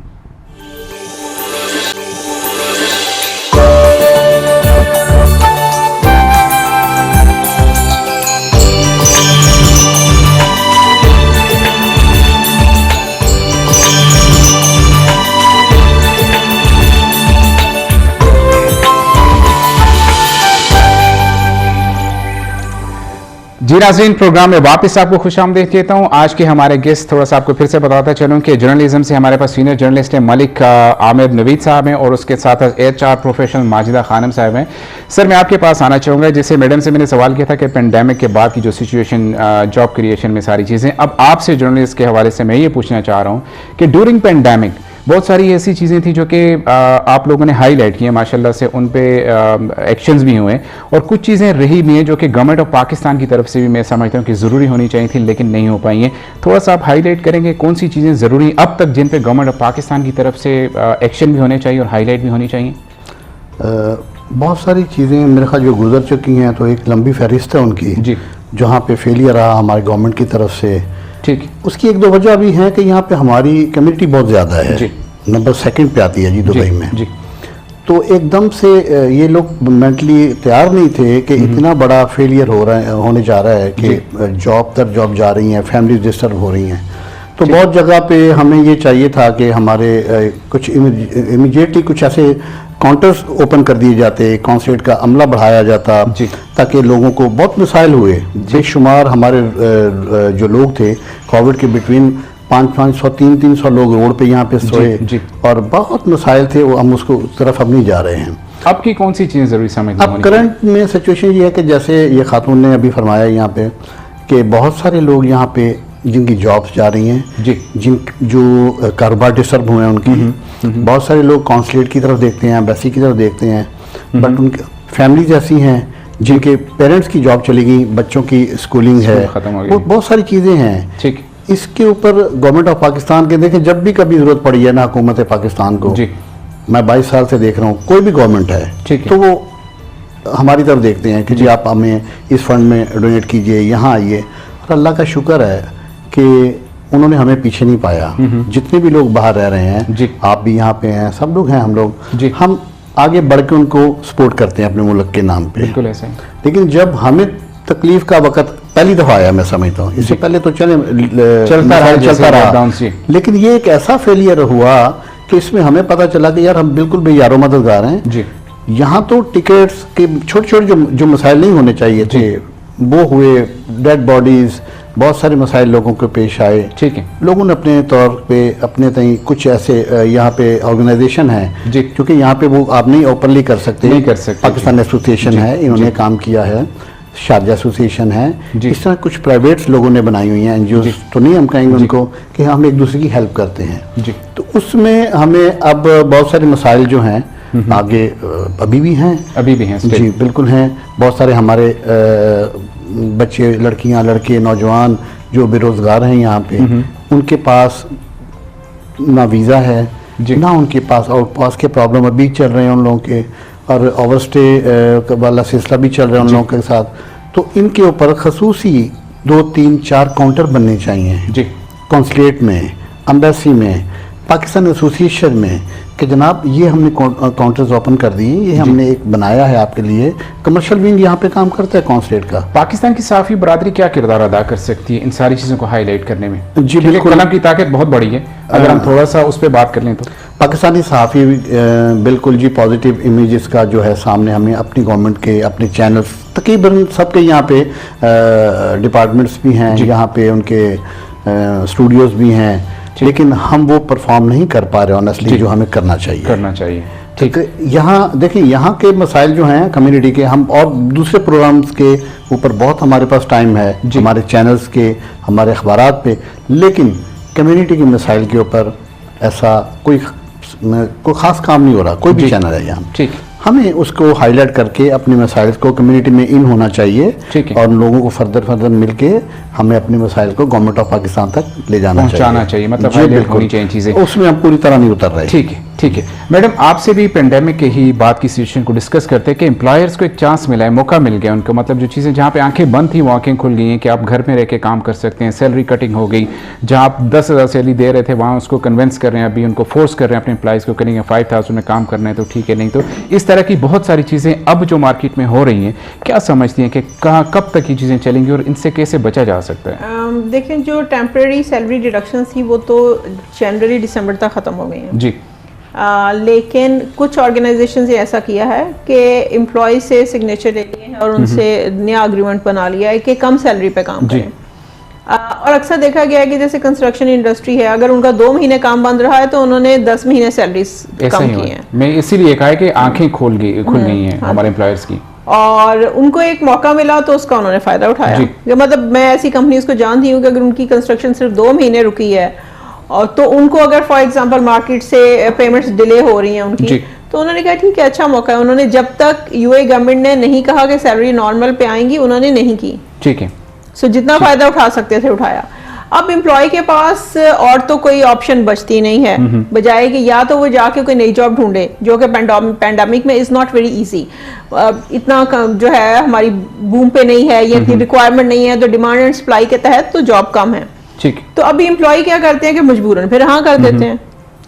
जी नाज़रीन, प्रोग्राम में वापस आपको खुशामदीद कहता हूँ। आज के हमारे गेस्ट, थोड़ा सा आपको फिर से बताता चलूँ कि जर्नलिज्म से हमारे पास सीनियर जर्नलिस्ट है मलिक आमिर नवीद साहब हैं और उसके साथ HR प्रोफेशनल माजिदा खानम साहब हैं। सर, मैं आपके पास आना चाहूँगा, जैसे मैडम से मैंने सवाल किया था कि पेंडेमिक के बाद की जो सिचुएशन, जॉब क्रिएशन में सारी चीज़ें, अब आपसे जर्नलिस्ट के हवाले से मैं ये पूछना चाह रहा हूँ कि ड्यूरिंग पेंडेमिक बहुत सारी ऐसी चीज़ें थी जो कि आप लोगों ने हाईलाइट की हैं, माशाल्लाह से उन पे एक्शंस भी हुए, और कुछ चीज़ें रही भी हैं जो कि गवर्नमेंट ऑफ पाकिस्तान की तरफ से भी मैं समझता हूँ कि ज़रूरी होनी चाहिए थी लेकिन नहीं हो पाई हैं। थोड़ा सा आप हाईलाइट करेंगे कौन सी चीज़ें ज़रूरी अब तक जिन पे गवर्नमेंट ऑफ पाकिस्तान की तरफ से एक्शन भी होने चाहिए और हाईलाइट भी होनी चाहिए? बहुत सारी चीज़ें मेरे ख्याल जो गुजर चुकी हैं, तो एक लंबी फहरिस्त है उनकी जी, जहाँ पे फेलियर रहा हमारे गवर्नमेंट की तरफ से। ठीक, उसकी एक दो वजह भी हैं कि यहाँ पे हमारी कम्युनिटी बहुत ज़्यादा है, नंबर 2 पे आती है जी दुबई में जी। तो एकदम से ये लोग मेंटली तैयार नहीं थे कि इतना बड़ा फेलियर होने जा रहा है कि जॉब तर जॉब जा रही हैं, फैमिली डिस्टर्ब हो रही हैं। तो बहुत जगह पे हमें ये चाहिए था कि हमारे कुछ इमीडिएटली कुछ ऐसे काउंटर्स ओपन कर दिए जाते, कॉन्सुलेट का अमला बढ़ाया जाता, ताकि लोगों को बहुत मिसाइल हुए बेशुमार। हमारे जो लोग थे कोविड के बिटवीन 500 300 लोग रोड पे यहाँ पे सोए और बहुत मसाइल थे, वो हम उसको उस तरफ अब नहीं जा रहे हैं। अब की कौन सी चीज़ ज़रूरी समझ अब करंट में सिचुएशन ये है कि जैसे ये खातून ने अभी फरमाया यहाँ पे कि बहुत सारे लोग यहाँ पे जिनकी जॉब्स जा रही हैं, जो कारोबार डिस्टर्ब हुए हैं उनकी, बहुत सारे लोग कॉन्सुलेट की तरफ देखते हैं, एम्बेसी की तरफ देखते हैं, बट उनकी फैमिलीज ऐसी हैं जिनके पेरेंट्स की जॉब चली गई, बच्चों की स्कूलिंग है, वो बहुत सारी चीज़ें हैं। इसके ऊपर गवर्नमेंट ऑफ पाकिस्तान के देखें, जब भी कभी ज़रूरत पड़ी है ना हुकूमत पाकिस्तान को, मैं 22 साल से देख रहा हूँ, कोई भी गवर्नमेंट है तो वो हमारी तरफ देखते हैं कि जी आप हमें इस फंड में डोनेट कीजिए, यहाँ आइए। और अल्लाह का शुक्र है कि उन्होंने हमें पीछे नहीं पाया। जितने भी लोग बाहर रह रहे हैं, आप भी यहाँ पे हैं, सब लोग हैं, हम आगे बढ़ के उनको सपोर्ट करते हैं अपने मुल्क के नाम पे। बिल्कुल ऐसे। लेकिन जब हमें तकलीफ का वक्त पहली दफ़ा आया, मैं समझता हूँ, इससे पहले तो चलता रहा, लेकिन ये एक ऐसा फेलियर हुआ कि इसमें हमें पता चला कि यार हम बिल्कुल बेयारो मददगार हैं। यहाँ तो टिकट्स के छोटे छोटे जो मसाइल नहीं होने चाहिए थे वो हुए, डेड बॉडीज, बहुत सारे मसाइल लोगों को पेश आए। ठीक है, लोगों ने अपने तौर पे अपने तई कुछ ऐसे यहाँ पे ऑर्गेनाइजेशन है क्योंकि यहाँ पे वो आप नहीं ओपनली कर सकते, पाकिस्तान एसोसिएशन है, इन्होंने काम किया है, शारजा एसोसिएशन है, इस तरह कुछ प्राइवेट्स लोगों ने बनाई हुई हैं, एनजीओ तो नहीं हम कहेंगे उनको, कि हम एक दूसरे की हेल्प करते हैं। तो उसमें हमें अब बहुत सारे मसाइल जो हैं आगे अभी भी हैं जी, बिल्कुल हैं। बहुत सारे हमारे बच्चे, लड़कियां, लड़के, नौजवान जो बेरोजगार हैं यहाँ पे, उनके पास ना वीज़ा है, ना उनके पास आउट पास के प्रॉब्लम अभी चल रहे हैं उन लोगों के, और ओवरस्टे वाला सिलसिला भी चल रहा है उन लोगों के साथ। तो इनके ऊपर खसूसी 2 3 4 काउंटर बनने चाहिए कॉन्सुलेट में, एम्बेसी में, पाकिस्तान एसोसिएशन में, कि जनाब ये हमने काउंटर्स ओपन कर दिए, ये हमने एक बनाया है आपके लिए, कमर्शियल विंग यहाँ पे काम करता है कॉन्सुलेट का। पाकिस्तान की सहाफ़ी बरादरी क्या किरदार अदा कर सकती है इन सारी चीज़ों को हाईलाइट करने में? जी बिल्कुल, कलम की ताकत बहुत बड़ी है, अगर हम थोड़ा सा उस पर बात कर लें तो। पाकिस्तानी सहाफ़ी बिल्कुल जी पॉजिटिव इमेजेस का जो है सामने हमें अपनी गवर्नमेंट के, अपने चैनल्स तकरीबन सबके यहाँ पे डिपार्टमेंट्स भी हैं, यहाँ पे उनके स्टूडियोज़ भी हैं, लेकिन हम वो परफॉर्म नहीं कर पा रहे ऑनेस्टली, जो हमें करना चाहिए। ठीक है, यहाँ देखिए, यहाँ के मसाइल जो हैं कम्युनिटी के, हम और दूसरे प्रोग्राम्स के ऊपर बहुत हमारे पास टाइम है, हमारे चैनल्स के, हमारे अखबारात पे, लेकिन कम्युनिटी के मसाइल के ऊपर ऐसा कोई ख़ास काम नहीं हो रहा। कोई भी चैनल है यहाँ, हमें उसको हाईलाइट करके अपने मसाइल को कम्युनिटी में इन होना चाहिए, और लोगों को फर्दर मिलके हमें अपने मसाइल को गवर्नमेंट ऑफ पाकिस्तान तक ले जाना चाहिए। मतलब हाईलाइट होनी चाहिए चीज़ें, उसमें हम पूरी तरह नहीं उतर रहे। ठीक है मैडम, आपसे भी पेंडेमिक के ही बात की सिचुएशन को डिस्कस करते हैं कि एम्प्लॉयर्स को एक चांस मिला है, मौका मिल गया उनको, मतलब जो चीज़ें जहाँ पे आंखें बंद थी वो आंखें खुल गई हैं कि आप घर में रह के काम कर सकते हैं, सैलरी कटिंग हो गई, जहाँ आप 10,000 सैलरी दे रहे थे वहाँ उसको कन्विंस कर रहे हैं, अभी उनको फोर्स कर रहे हैं अपने एम्प्लॉयज़ को, करेंगे 5,000 में काम करना है तो ठीक है, नहीं तो इस तरह की बहुत सारी चीज़ें अब जो मार्केट में हो रही हैं, क्या समझती हैं कि कहाँ कब तक ये चीज़ें चलेंगी और इनसे कैसे बचा जा सकता है? देखें, जो टेम्प्रेरी सैलरी डिडक्शन थी वो तो जनवरी दिसंबर तक ख़त्म हो गई हैं जी, लेकिन कुछ ऑर्गेनाइजेशन ने ऐसा किया है कि एम्प्लॉय से सिग्नेचर ले लिए हैं और उनसे नया एग्रीमेंट बना लिया है कि कम सैलरी पे काम करें। और अक्सर देखा गया है कि जैसे कंस्ट्रक्शन इंडस्ट्री है, अगर उनका 2 महीने काम बंद रहा है तो उन्होंने 10 महीने सैलरी कम की है। मैं इसीलिए कहा है कि आंखें खुल गई हैं हमारे एम्प्लॉयर्स की, और उनको एक मौका मिला तो उसका उन्होंने फ़ायदा उठाया। मतलब मैं ऐसी कंपनीज को जानती हूँ कि अगर उनकी कंस्ट्रक्शन सिर्फ 2 महीने रुकी है और तो उनको अगर फॉर एग्जांपल मार्केट से पेमेंट्स डिले हो रही हैं उनकी, तो उन्होंने कहा ठीक है, अच्छा मौका है। उन्होंने जब तक यूएई गवर्नमेंट ने नहीं कहा कि सैलरी नॉर्मल पे आएंगी, उन्होंने नहीं की। ठीक है, सो जितना फ़ायदा उठा सकते थे उठाया। अब एम्प्लॉय के पास और तो कोई ऑप्शन बचती नहीं है, बजाय कि या तो वो जाके कोई नई जॉब ढूंढे, जो कि पैंडेमिक में इज़ नॉट वेरी इजी, इतना जो है हमारी बूम पे नहीं है, ये इतनी रिक्वायरमेंट नहीं है, तो डिमांड एंड सप्लाई के तहत तो जॉब कम है। ठीक, तो अभी एम्प्लॉय क्या करते हैं कि मजबूरन फिर हाँ कर देते हैं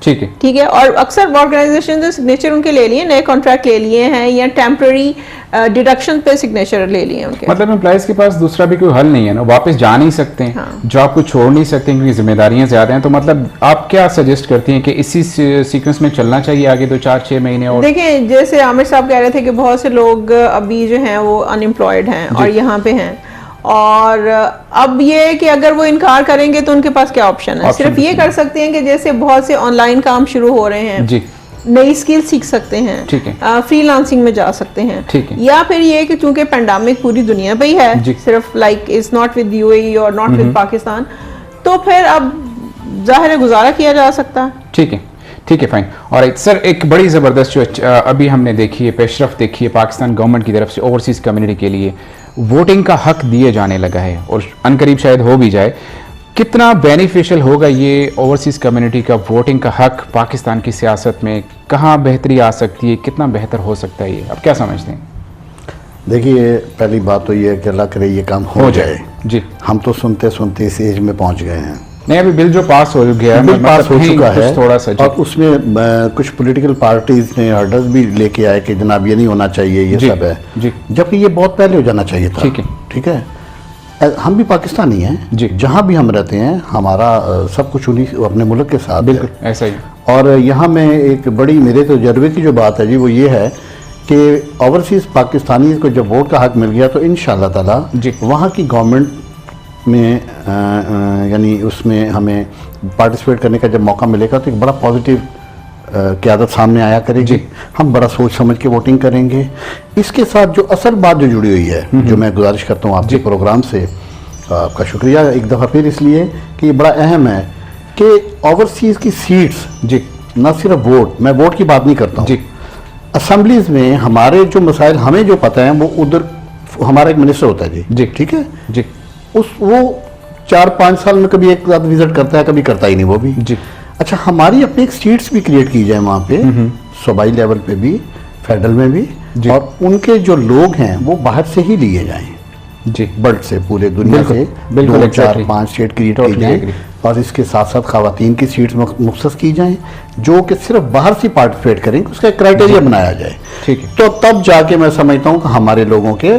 ठीक है। ठीक है, और अक्सर ऑर्गेनाइजेशन जो सिग्नेचर उनके ले लिए, नए कॉन्ट्रैक्ट ले लिए हैं या टेम्पररी डिडक्शन पे सिग्नेचर ले लिए उनके। मतलब एम्प्लॉइज के पास दूसरा भी कोई हल नहीं है ना, वापस जा नहीं सकते हैं, हाँ। जॉब को छोड़ नहीं सकते क्योंकि जिम्मेदारियां ज्यादा हैं। तो मतलब आप क्या सजेस्ट करती हैं कि इसी सीक्वेंस में चलना चाहिए आगे 2-4-6 महीने? और देखिए, जैसे आमिर साहब कह रहे थे कि बहुत से लोग अभी जो हैं वो अनएम्प्लॉयड हैं और यहाँ पे हैं, और अब ये है कि अगर वो इनकार करेंगे तो उनके पास क्या ऑप्शन है? सिर्फ ये कर सकते हैं कि जैसे बहुत से ऑनलाइन काम शुरू हो रहे हैं जी, नई स्किल सीख सकते हैं, ठीक है, फ्रीलांसिंग में जा सकते हैं, ठीक है, या फिर ये कि चूंकि पेंडेमिक पूरी दुनिया पे ही है, सिर्फ like is not with UAE और नॉट विद पाकिस्तान, तो फिर अब जाहिर है गुजारा किया जा सकता है। ठीक है, ठीक है, फाइन। और सर एक बड़ी ज़बरदस्त जो अभी हमने देखी है, पेशरफ देखी है पाकिस्तान गवर्नमेंट की तरफ से ओवरसीज कम्युनिटी के लिए वोटिंग का हक दिए जाने लगा है और अनकरीब शायद हो भी जाए। कितना बेनिफिशियल होगा ये ओवरसीज कम्युनिटी का वोटिंग का हक पाकिस्तान की सियासत में? कहाँ बेहतरी आ सकती है, कितना बेहतर हो सकता है ये, आप क्या समझते हैं? देखिए, पहली बात तो ये है कि अल्लाह करे ये काम हो जाए। जी, हम तो सुनते सुनते इस एज में पहुंच गए हैं। नहीं, अभी बिल जो पास हो गया है, बिल पास हो चुका है थोड़ा सा, और उसमें कुछ पॉलिटिकल पार्टीज ने हर्डल्स भी लेके आए कि जनाब ये नहीं होना चाहिए, ये सब है जी, जबकि ये बहुत पहले हो जाना चाहिए था। ठीक है, ठीक है। हम भी पाकिस्तानी हैं जी, जहाँ भी हम रहते हैं हमारा सब कुछ उन्हीं अपने मुल्क के साथ। बिल्कुल ऐसा ही। और यहाँ में एक बड़ी मेरे तजर्बे की जो बात है जी वो ये है कि ओवरसीज़ पाकिस्तानी को जब वोट का हक मिल गया तो इंशाअल्लाह ताला वहाँ की गवर्नमेंट में यानी उसमें हमें पार्टिसिपेट करने का जब मौका मिलेगा तो एक बड़ा पॉजिटिव क़यादत सामने आया करेगी। हम बड़ा सोच समझ के वोटिंग करेंगे। इसके साथ जो असल बात जो जुड़ी हुई है, जो मैं गुजारिश करता हूँ आपके प्रोग्राम से, आपका शुक्रिया एक दफ़ा फिर इसलिए कि ये बड़ा अहम है कि ओवरसीज़ की सीट्स जी, न सिर्फ वोट, मैं वोट की बात नहीं करता हूँ, असम्बलीज में हमारे जो मसाइल हमें जो पता है वो उधर हमारा एक मिनिस्टर होता है जी, ठीक है जी, वो 4-5 साल में कभी एक साथ विजिट करता है, कभी करता ही नहीं वो भी जी। अच्छा, हमारी अपनी एक सीट्स भी क्रिएट की जाए वहाँ पे, सूबाई लेवल पे भी, फेडरल में भी, और उनके जो लोग हैं वो बाहर से ही लिए जाएं जी, बल्ड से, पूरे दुनिया से 2-4-5 सीट क्रिएट की जाए और इसके साथ साथ खवातीन की सीट्स मुख्तस की जाएं जो कि सिर्फ बाहर से पार्टिसिपेट करेंगे, उसका एक क्राइटेरिया बनाया जाए। ठीक है, तो तब जाके मैं समझता हूँ कि हमारे लोगों के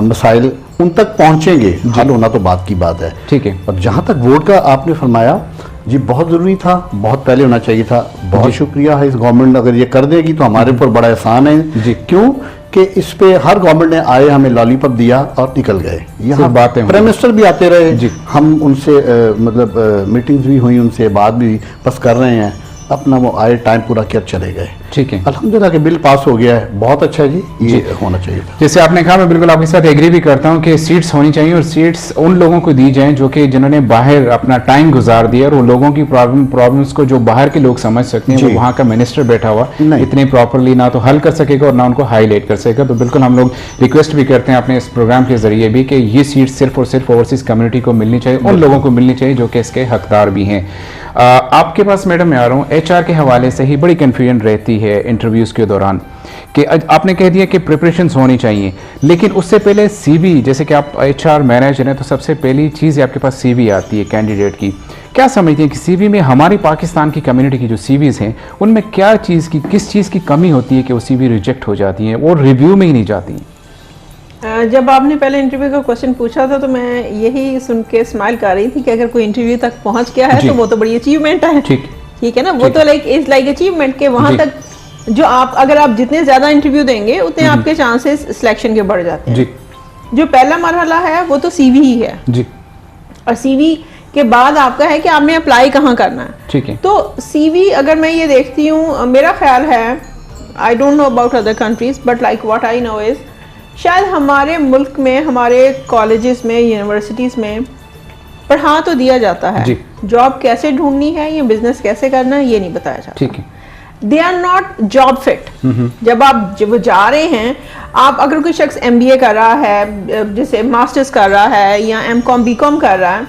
मसाइल उन तक पहुँचेंगे, हल होना तो बात की बात है। ठीक है, और जहाँ तक वोट का आपने फरमाया जी, बहुत ज़रूरी था, बहुत पहले होना चाहिए था। बहुत शुक्रिया है इस गवर्नमेंट, अगर ये कर देगी तो हमारे ऊपर बड़ा एहसान है जी। क्यों कि इस पे हर गवर्नमेंट ने आए हमें लॉलीपॉप दिया और निकल गए। यहाँ बातें प्राइम मिनिस्टर भी आते रहे जी, हम उनसे मतलब मीटिंग्स भी हुई, उनसे बात भी बस कर रहे हैं, अपना वो आए टाइम पूरा किया चले गए। ठीक है, अल्हम्दुलिल्लाह के बिल पास हो गया है, बहुत अच्छा है जी, ये होना चाहिए था। जैसे आपने कहा, मैं बिल्कुल आपके साथ एग्री भी करता हूँ कि सीट्स होनी चाहिए और सीट्स उन लोगों को दी जाएं जो कि जिन्होंने बाहर अपना टाइम गुजार दिया और उन लोगों की प्रॉब्लम्स को जो बाहर के लोग समझ सकते हैं, वो वहाँ का मिनिस्टर बैठा हुआ इतने प्रॉपरली ना तो हल कर सकेगा और ना उनको हाईलाइट कर सकेगा। तो बिल्कुल हम लोग रिक्वेस्ट भी करते हैं अपने इस प्रोग्राम के जरिए भी कि ये सीट सिर्फ और सिर्फ ओवरसीज कम्युनिटी को मिलनी चाहिए, उन लोगों को मिलनी चाहिए जो कि इसके हकदार भी हैं। आपके पास मैडम मैं आ रहा हूँ, HR के हवाले से ही बड़ी कन्फ्यूजन रहती है इंटरव्यूज़ के दौरान कि आपने कह दिया कि प्रिपरेशंस होनी चाहिए, लेकिन उससे पहले CV, जैसे कि आप HR मैनेजर हैं तो सबसे पहली चीज़ आपके पास CV आती है कैंडिडेट की। क्या समझते हैं कि CV में हमारी पाकिस्तान की कम्युनिटी की जो CVs हैं उनमें क्या चीज़ की, किस चीज़ की कमी होती है कि वो CV रिजेक्ट हो जाती हैं, वो रिव्यू में ही नहीं जाती? जब आपने पहले इंटरव्यू का क्वेश्चन पूछा था तो मैं यही सुन के स्माइल कर रही थी कि अगर कोई इंटरव्यू तक पहुंच गया है तो वो तो बड़ी अचीवमेंट है। ठीक है ना, वो तो लाइक अचीवमेंट के वहां तक जो आप अगर आप जितने ज्यादा इंटरव्यू देंगे उतने आपके चांसेस सिलेक्शन के बढ़ जाते हैं। जो पहला मरहला है वो तो CV ही है जी, और CV के बाद आपका है कि आपने अप्लाई कहाँ करना है। ठीक है, तो CV अगर मैं ये देखती हूँ, मेरा ख्याल है, I don't know about other countries but like what I know is, शायद हमारे मुल्क में हमारे कॉलेजेस में यूनिवर्सिटीज़ में पढ़ा तो दिया जाता है, जॉब कैसे ढूंढनी है या बिजनेस कैसे करना है ये नहीं बताया जाता। ठीक है, they are not job fit. जब जा रहे हैं, आप अगर कोई शख्स MBA कर रहा है, जैसे मास्टर्स कर रहा है या M.Com B.Com कर रहा है,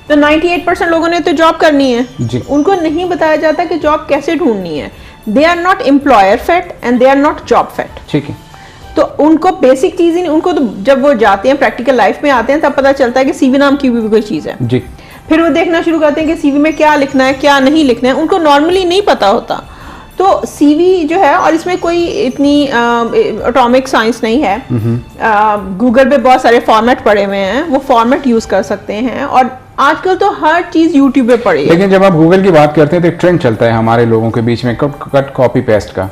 तो 98% लोगों ने तो जॉब करनी है, उनको नहीं बताया जाता कि जॉब कैसे ढूंढनी है। They are not employer fit and they are not job fit. ठीक है, तो उनको बेसिक चीज़ ही, उनको तो जब वो जाते हैं प्रैक्टिकल लाइफ में आते हैं तब पता चलता है कि CV नाम की भी कोई चीज़ है जी। फिर वो देखना शुरू करते हैं कि सीवी में क्या लिखना है क्या नहीं लिखना है, उनको नॉर्मली नहीं पता होता। तो सीवी जो है, और इसमें कोई इतनी एटॉमिक साइंस नहीं है, गूगल पे बहुत सारे फॉर्मेट पड़े हुए हैं, वो फॉर्मेट यूज कर सकते हैं, और आजकल तो हर चीज यूट्यूब पे पड़ी है। लेकिन जब आप गूगल की बात करते हैं तो एक ट्रेंड चलता है हमारे लोगों के बीच में कट कॉपी पेस्ट का,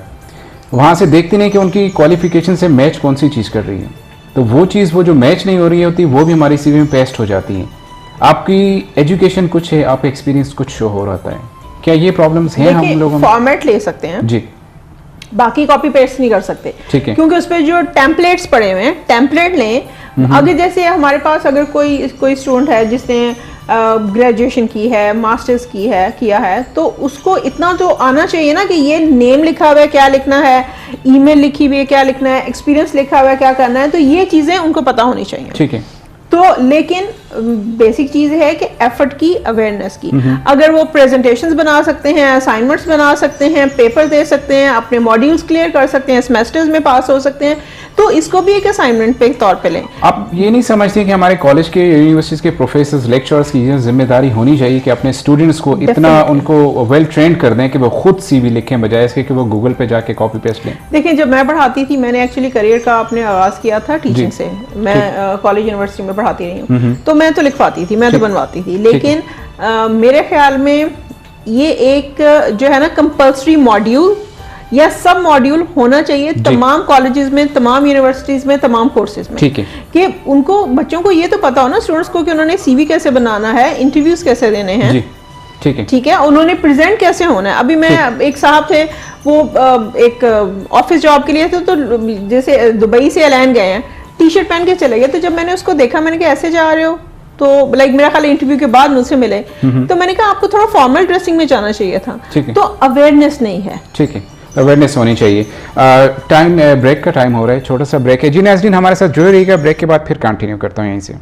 वहां से देखते नहीं कि उनकी क्वालिफिकेशन से मैच कौन सी चीज कर रही है, तो वो चीज वो जो मैच नहीं हो रही होती वो भी हमारी सीवी में पेस्ट हो जाती है। आपकी एजुकेशन कुछ है, आपका एक्सपीरियंस कुछ शो हो रहा है, क्या ये प्रॉब्लम्स हैं हम लोगों में? फॉर्मेट ले सकते हैं जी, बाकी कॉपी पेस्ट नहीं कर सकते, ठीक है, क्योंकि उस पे जो टेम्पलेट्स पड़े हुए हैं, टेम्पलेट लें। अगर जैसे हमारे पास अगर कोई स्टूडेंट है जिसने ग्रेजुएशन की है, मास्टर्स की है, किया है, तो उसको इतना तो आना चाहिए ना कि ये नेम लिखा हुआ है क्या लिखना है, ईमेल लिखी हुई है क्या लिखना है, एक्सपीरियंस लिखा हुआ है क्या करना है, तो ये चीजें उनको पता होनी चाहिए। ठीक है। तो लेकिन बेसिक चीज है कि एफर्ट की, अवेयरनेस की। अगर वो प्रेजेंटेशंस बना सकते हैं, असाइनमेंट्स बना सकते हैं, पेपर दे सकते हैं, अपने मॉड्यूल्स क्लियर कर सकते हैं, सेमेस्टर्स में पास हो सकते हैं, तो इसको भी एक असाइनमेंट पे तौर पे लें। आप ये नहीं समझते कि हमारे कॉलेज के, यूनिवर्सिटीज के प्रोफेसर्स, लेक्चरर्स की ये जिम्मेदारी होनी चाहिए कि अपने स्टूडेंट्स को इतना उनको वेल ट्रेंड कर दें कि वो खुद सीवी लिखें बजाय इसके कि वो गूगल पे जाके कॉपी पेस्ट लें? देखिए, जब मैं पढ़ाती थी, मैंने एक्चुअली करियर का अपने आगाज किया था टीचिंग से। मैं कॉलेज यूनिवर्सिटी में पढ़ाती रही हूँ, तो मैं तो लिखवाती थी, मैं तो बनवाती थी, लेकिन मेरे ख्याल में ये एक जो है ना कंपल्सरी मॉड्यूल या सब मॉड्यूल होना चाहिए तमाम कॉलेजेस में, तमाम यूनिवर्सिटीज में, तमाम कोर्सेज में, ठीक है, कि उनको, बच्चों को ये तो पता हो ना, स्टूडेंट्स को, कि उन्होंने सीवी कैसे बनाना है, इंटरव्यूज कैसे देने हैं, जी, ठीक है, ठीक है, उन्होंने प्रेजेंट कैसे होना है। अभी मैं, एक साहब थे, वो एक ऑफिस जॉब के लिए थे, तो जैसे दुबई से एलान गए हैं, टी शर्ट पहन के चले गए, तो जब मैंने उसको देखा, मैंने कहा ऐसे जा रहे हो, तो लाइक मेरा ख्याल इंटरव्यू के बाद मुझसे मिले, तो मैंने कहा आपको थोड़ा फॉर्मल ड्रेसिंग में जाना चाहिए था, तो अवेयरनेस नहीं है। ठीक है, अवेयरनेस होनी चाहिए। टाइम, ब्रेक का टाइम हो रहा है, छोटा सा ब्रेक है जी। नाज़रीन हमारे साथ जुड़े रहिएगा, ब्रेक के बाद फिर कंटिन्यू करता हूँ यहीं से।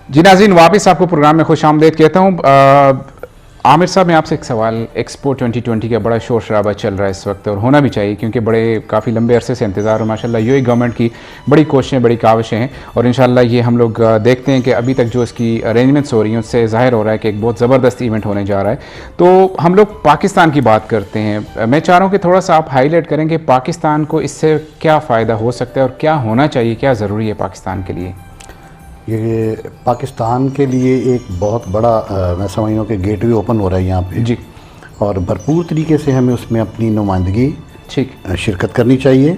जी नाज़रीन, वापस आपको प्रोग्राम में खुश आमदेद कहता हूँ। आमिर साहब, मैं आपसे एक सवाल, एक्सपो 2020 का बड़ा शोर शराबा चल रहा है इस वक्त, और होना भी चाहिए क्योंकि बड़े काफ़ी लंबे अरसे से इंतज़ार, और माशाल्लाह यूएई गवर्नमेंट की बड़ी कोशिशें, बड़ी काविशें हैं, और इंशाल्लाह ये हम लोग देखते हैं कि अभी तक जो इसकी अरेंजमेंट्स हो रही हैं उससे ज़ाहिर हो रहा है कि एक बहुत ज़बरदस्त इवेंट होने जा रहा है। तो हम लोग पाकिस्तान की बात करते हैं, मैं चाह रहा हूँ कि थोड़ा सा आप हाईलाइट करें कि पाकिस्तान को इससे क्या फ़ायदा हो सकता है और क्या होना चाहिए, क्या ज़रूरी है पाकिस्तान के लिए? ये पाकिस्तान के लिए एक बहुत बड़ा मैं समझता हूँ कि गेटवे ओपन हो रहा है यहाँ पे जी, और भरपूर तरीके से हमें उसमें अपनी नुमाइंदगी ठीक शिरकत करनी चाहिए।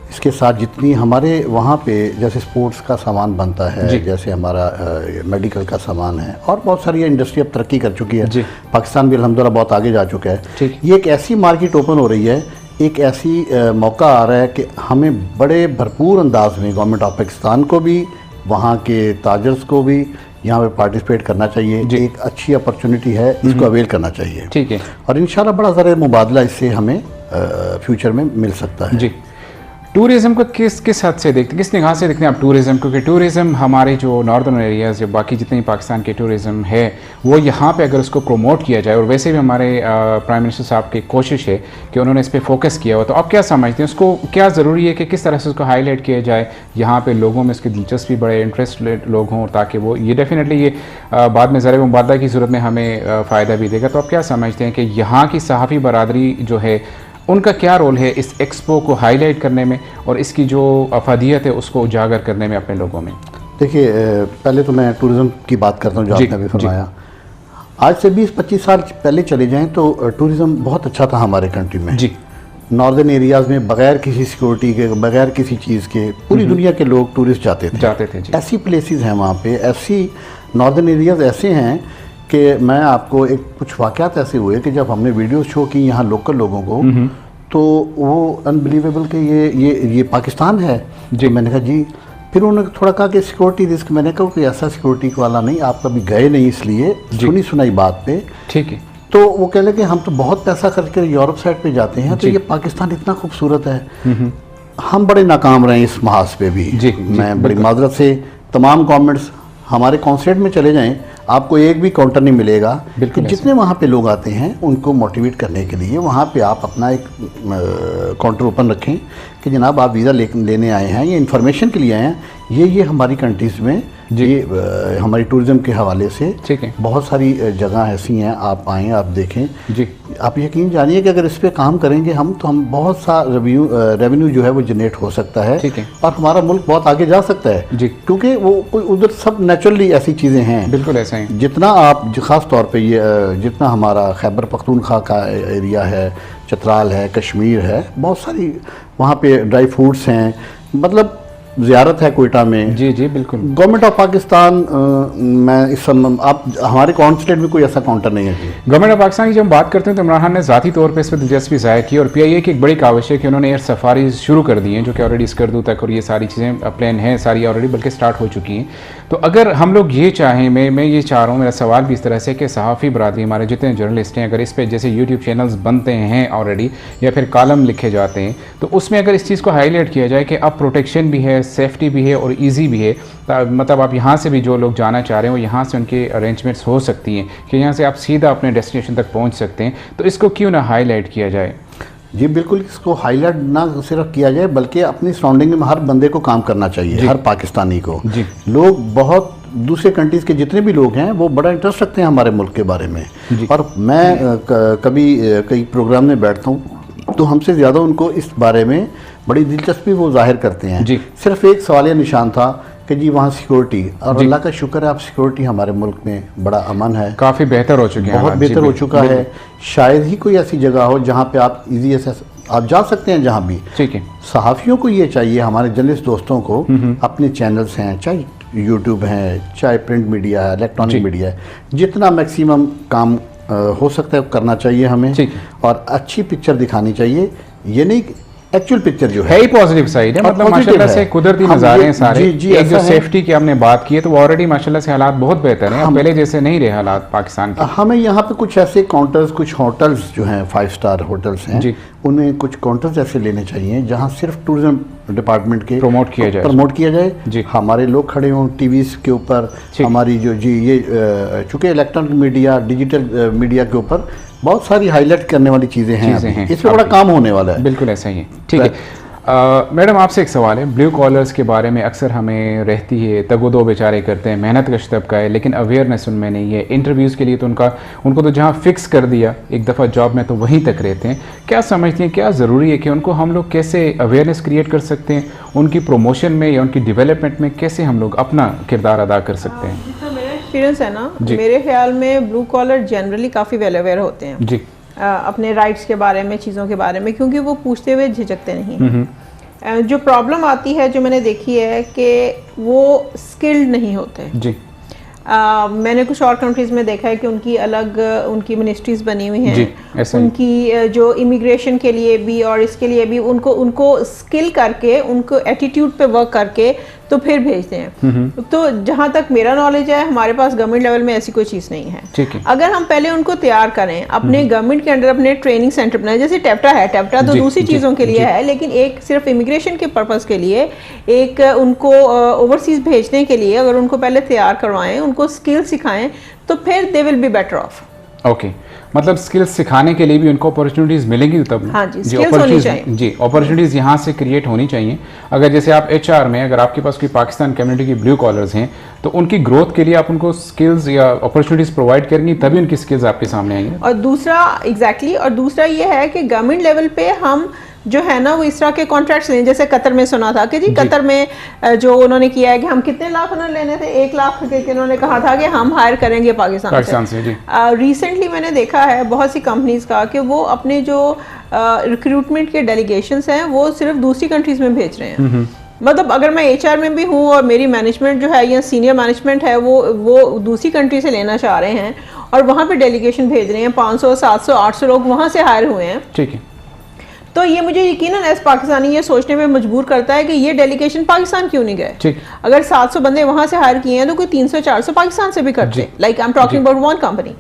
इसके साथ जितनी हमारे वहाँ पे जैसे स्पोर्ट्स का सामान बनता है, जैसे हमारा मेडिकल का सामान है, और बहुत सारी इंडस्ट्री अब तरक्की कर चुकी है, पाकिस्तान भी अल्हम्दुलिल्लाह बहुत आगे जा चुका है। ये एक ऐसी मार्केट ओपन हो रही है, एक ऐसी मौका आ रहा है कि हमें बड़े भरपूर अंदाज में गवर्नमेंट ऑफ पाकिस्तान को भी, वहाँ के ताजर्स को भी यहाँ पे पार्टिसिपेट करना चाहिए। एक अच्छी अपॉर्चुनिटी है, इसको अवेल करना चाहिए, ठीक है, और इंशाल्लाह बड़ा ज़रा मुबादला इससे हमें फ्यूचर में मिल सकता है। जी, टूरिज़्म को किस हद से देखते, किस निगाह से देखते हैं आप टूरिज़्म? क्योंकि टूरिज़्म हमारे जो नॉर्दर्न एरियाज़, जो बाकी जितनी पाकिस्तान के टूरिज़्म है, वो यहाँ पे अगर उसको प्रमोट किया जाए, और वैसे भी हमारे प्राइम मिनिस्टर साहब की कोशिश है कि उन्होंने इस पर फोकस किया हुआ, तो आप क्या समझते हैं उसको क्या ज़रूरी है कि किस तरह से उसको हाईलाइट किया जाए, यहाँ पे लोगों में उसकी दिलचस्पी बढ़े, इंटरेस्ट लोग हों, ताकि वो ये डेफिनेटली ये बाद में ज़रा मुबादला की सूरत में हमें फ़ायदा भी देगा। तो आप क्या समझते हैं कि यहाँ की सहाफ़ी बरादरी जो है, उनका क्या रोल है इस एक्सपो को हाईलाइट करने में और इसकी जो अफादियत है उसको उजागर करने में अपने लोगों में? देखिए, पहले तो मैं टूरिज़्म की बात करता हूँ जो आपने अभी फरमाया। आज से 20-25 साल पहले चले जाएं तो टूरिज़्म बहुत अच्छा था हमारे कंट्री में। जी, नॉर्दर्न एरियाज़ में बगैर किसी सिक्योरिटी के, बगैर किसी चीज़ के पूरी दुनिया के लोग टूरिस्ट जाते थे जी। ऐसी प्लेसेस हैं वहाँ पे, ऐसी नॉर्दर्न एरियाज़ ऐसे हैं कि मैं आपको एक कुछ वाक़यात ऐसे हुए कि जब हमने वीडियो शो की यहाँ लोकल लोगों को, तो वो अनबिलीवेबल कि ये पाकिस्तान है जी। मैंने कहा जी, फिर उन्होंने थोड़ा कहा कि सिक्योरिटी रिस्क, मैंने कहा कोई ऐसा सिक्योरिटी वाला नहीं, आप कभी गए नहीं इसलिए सुनी सुनाई बात पे, ठीक है। तो वो कह लगे हम तो बहुत पैसा खर्च कर यूरोप साइड पे जाते हैं, तो ये पाकिस्तान इतना खूबसूरत है। हम बड़े नाकाम रहे इस महाज पे भी जी, मैं बड़ी माजरत से तमाम कमेंट्स, हमारे कॉन्सर्ट में चले जाएं आपको एक भी काउंटर नहीं मिलेगा कि जितने वहाँ पे लोग आते हैं उनको मोटिवेट करने के लिए वहाँ पे आप अपना एक काउंटर ओपन रखें कि जनाब आप वीज़ा लेने आए हैं, ये इन्फॉर्मेशन के लिए आए हैं, ये हमारी कंट्रीज़ में ये हमारी टूरिज़्म के हवाले से ठीक है बहुत सारी जगह ऐसी हैं, आप आएँ आप देखें जी। आप यकीन जानिए कि अगर इस पर काम करेंगे हम, तो हम बहुत सा रेवेन्यू जो है वो जनरेट हो सकता है और हमारा मुल्क बहुत आगे जा सकता है जी, क्योंकि वो कोई उधर सब नेचुरली ऐसी चीज़ें हैं। बिल्कुल ऐसा ही जितना आप ख़ास तौर पे ये जितना हमारा खैबर पख्तूनख्वा का एरिया है, चतराल है, कश्मीर है, बहुत सारी वहाँ पे ड्राई फ्रूट्स हैं, मतलब ज़ियारत है कोयटा में जी जी बिल्कुल। गवर्नमेंट ऑफ पाकिस्तान मैं इस समय आप हमारे कॉन्सुलेट में कोई ऐसा काउंटर नहीं है जी। गवर्नमेंट ऑफ पाकिस्तान की जब हम बात करते हैं तो इमरान खान ने ज़ाती तौर पे इस पर दिलचस्पी ज़ाहिर की और PIA की एक बड़ी काविश है कि उन्होंने एयर सफारी शुरू कर दी हैं, जो कि ऑलरेडी स्कर्दू तक और ये सारी चीज़ें प्लान हैं सारी ऑलरेडी, बल्कि स्टार्ट हो चुकी हैं। तो अगर हम लोग ये चाहें, मैं ये चाह रहा हूँ, मेरा सवाल भी इस तरह से कि सहाफ़ी बरादरी हमारे जितने जर्नलिस्ट हैं, अगर इस पर जैसे यूट्यूब चैनल्स बनते हैं ऑलरेडी या फिर कॉलम लिखे जाते हैं, तो उसमें अगर इस चीज़ को हाईलाइट किया जाए कि अब प्रोटेक्शन भी है, सेफ्टी भी है और इजी भी है, मतलब आप यहाँ से भी जो लोग जाना चाह रहे हैं वो यहाँ से उनके अरेंजमेंट्स हो सकती हैं कि यहाँ से आप सीधा अपने डेस्टिनेशन तक पहुँच सकते हैं, तो इसको क्यों ना हाईलाइट किया जाए? जी बिल्कुल, इसको हाईलाइट ना सिर्फ किया जाए बल्कि अपनी सराउंडिंग में हर बंदे को काम करना चाहिए, हर पाकिस्तानी को जी। लोग बहुत दूसरे कंट्रीज़ के जितने भी लोग हैं वो बड़ा इंटरेस्ट रखते हैं हमारे मुल्क के बारे में, और मैं कभी कई प्रोग्राम में बैठता हूँ तो हमसे ज़्यादा उनको इस बारे में बड़ी दिलचस्पी वो जाहिर करते हैं जी। सिर्फ एक सवालिया निशान था कि जी वहाँ सिक्योरिटी, और अल्लाह का शुक्र है आप सिक्योरिटी हमारे मुल्क में बड़ा अमन है, काफ़ी बेहतर हो चुके हैं, बहुत बेहतर हो चुका है। शायद ही कोई ऐसी जगह हो जहाँ पे आप इजी से आप जा सकते हैं जहाँ भी, ठीक है। सहाफ़ियों को ये चाहिए, हमारे जर्नलिस्ट दोस्तों को अपने चैनल्स हैं, चाहे यूट्यूब हैं, चाहे प्रिंट मीडिया है, इलेक्ट्रॉनिक मीडिया है, जितना मैक्सिमम काम हो सकता है करना चाहिए हमें, और अच्छी पिक्चर दिखानी चाहिए। ये नहीं एक्चुअल पिक्चर जो है ही पॉजिटिव साइड है, मतलब माशाल्लाह से कुदरती नज़ारे हैं सारे। एक जो सेफ्टी की हमने बात की है तो वो ऑलरेडी माशाल्लाह से हालात बहुत बेहतर हैं, पहले जैसे नहीं रहे हालात पाकिस्तान के। हमें यहाँ पे कुछ ऐसे काउंटर्स, कुछ होटल्स जो हैं 5 स्टार होटल्स हैं, उनमें कुछ काउंटर्स ऐसे लेने चाहिए जहाँ सिर्फ टूरिज्म डिपार्टमेंट के प्रमोट किया जाए, हमारे लोग खड़े हों टीवी के ऊपर, हमारी जो जी ये चूँकि इलेक्ट्रॉनिक मीडिया, डिजिटल मीडिया के ऊपर बहुत सारी हाईलाइट करने वाली चीज़ें हैं, इस पर बड़ा काम होने वाला है। बिल्कुल ऐसा ही है, ठीक है। मैडम आपसे एक सवाल है, ब्लू कॉलर्स के बारे में अक्सर हमें रहती है, तगो-दो बेचारे करते हैं, मेहनत कश तबका है, लेकिन अवेयरनेस उनमें नहीं है। इंटरव्यूज़ के लिए तो उनको तो जहाँ फिक्स कर दिया एक दफ़ा जॉब में तो वहीं तक रहते हैं। क्या समझते हैं, क्या ज़रूरी है कि उनको हम लोग कैसे अवेयरनेस क्रिएट कर सकते हैं, उनकी प्रमोशन में या उनकी डेवलपमेंट में कैसे हम लोग अपना किरदार अदा कर सकते हैं? एक्सपीरियंस है ना, मेरे ख्याल में ब्लू कॉलर जनरली काफ़ी वेल अवेयर होते हैं जी, अपने राइट्स के बारे में, चीज़ों के बारे में, क्योंकि वो पूछते हुए झिझकते नहीं। जो प्रॉब्लम आती है, जो मैंने देखी है कि वो स्किल्ड नहीं होते जी। मैंने कुछ और कंट्रीज़ में देखा है कि उनकी अलग उनकी मिनिस्ट्रीज़ बनी हुई हैं, उनकी जो इमिग्रेशन के लिए भी और इसके लिए भी उनको स्किल करके, उनको एटीट्यूड पे वर्क करके तो फिर भेजते हैं। तो जहाँ तक मेरा नॉलेज है, हमारे पास गवर्नमेंट लेवल में ऐसी कोई चीज़ नहीं है। अगर हम पहले उनको तैयार करें, अपने गवर्नमेंट के अंडर अपने ट्रेनिंग सेंटर बनाए, जैसे टेप्टा है, टेप्टा तो दूसरी चीज़ों के लिए है, लेकिन एक सिर्फ इमिग्रेशन के पर्पज़ के लिए, एक उनको ओवरसीज भेजने के लिए अगर उनको पहले तैयार करवाएं, उनको स्किल सिखाएं, तो फिर दे will be better of. Okay, मतलब स्किल्स सिखाने के लिए भी उनको अपॉर्चुनिटीज़ मिलेंगी तब। हाँ जी, स्किल्स होनी चाहिए जी, अपॉर्चुनिटीज़ यहाँ से क्रिएट होनी चाहिए। अगर जैसे आप HR में, अगर आपके पास कोई पाकिस्तान कम्युनिटी की ब्लू कॉलर्स हैं, तो उनकी ग्रोथ के लिए आप उनको स्किल्स या अपॉर्चुनिटीज़ प्रोवाइड करेंगी, तभी उनकी स्किल्स आपके सामने आएंगी। और दूसरा और दूसरा ये है कि गवर्नमेंट लेवल पे हम जो है ना वो इस तरह के कॉन्ट्रैक्ट्स लें, जैसे कतर में सुना था कि जी कतर में जो उन्होंने किया है कि हम कितने लाख उन्होंने लेने थे, 1 लाख के उन्होंने कहा था कि हम हायर करेंगे पाकिस्तान से। रिसेंटली मैंने देखा है बहुत सी कंपनीज का कि वो अपने जो रिक्रूटमेंट के डेलीगेशंस हैं वो सिर्फ दूसरी कंट्रीज में भेज रहे हैं। मतलब अगर मैं एचआर में भी हूँ और मेरी मैनेजमेंट जो है या सीनियर मैनेजमेंट है वो दूसरी कंट्री से लेना चाह रहे हैं और वहाँ पे डेलीगेशन भेज रहे हैं, 500 700 800 लोग वहाँ से हायर हुए हैं, ठीक है, तो ये मुझे यकीनन एज पाकिस्तानी ये सोचने में मजबूर करता है कि ये डेलीगेशन पाकिस्तान क्यों नहीं गए। ठीक। अगर 700 बंदे वहाँ से हायर किए हैं तो कोई 300 400 पाकिस्तान से भी करते, like I am talking about one company.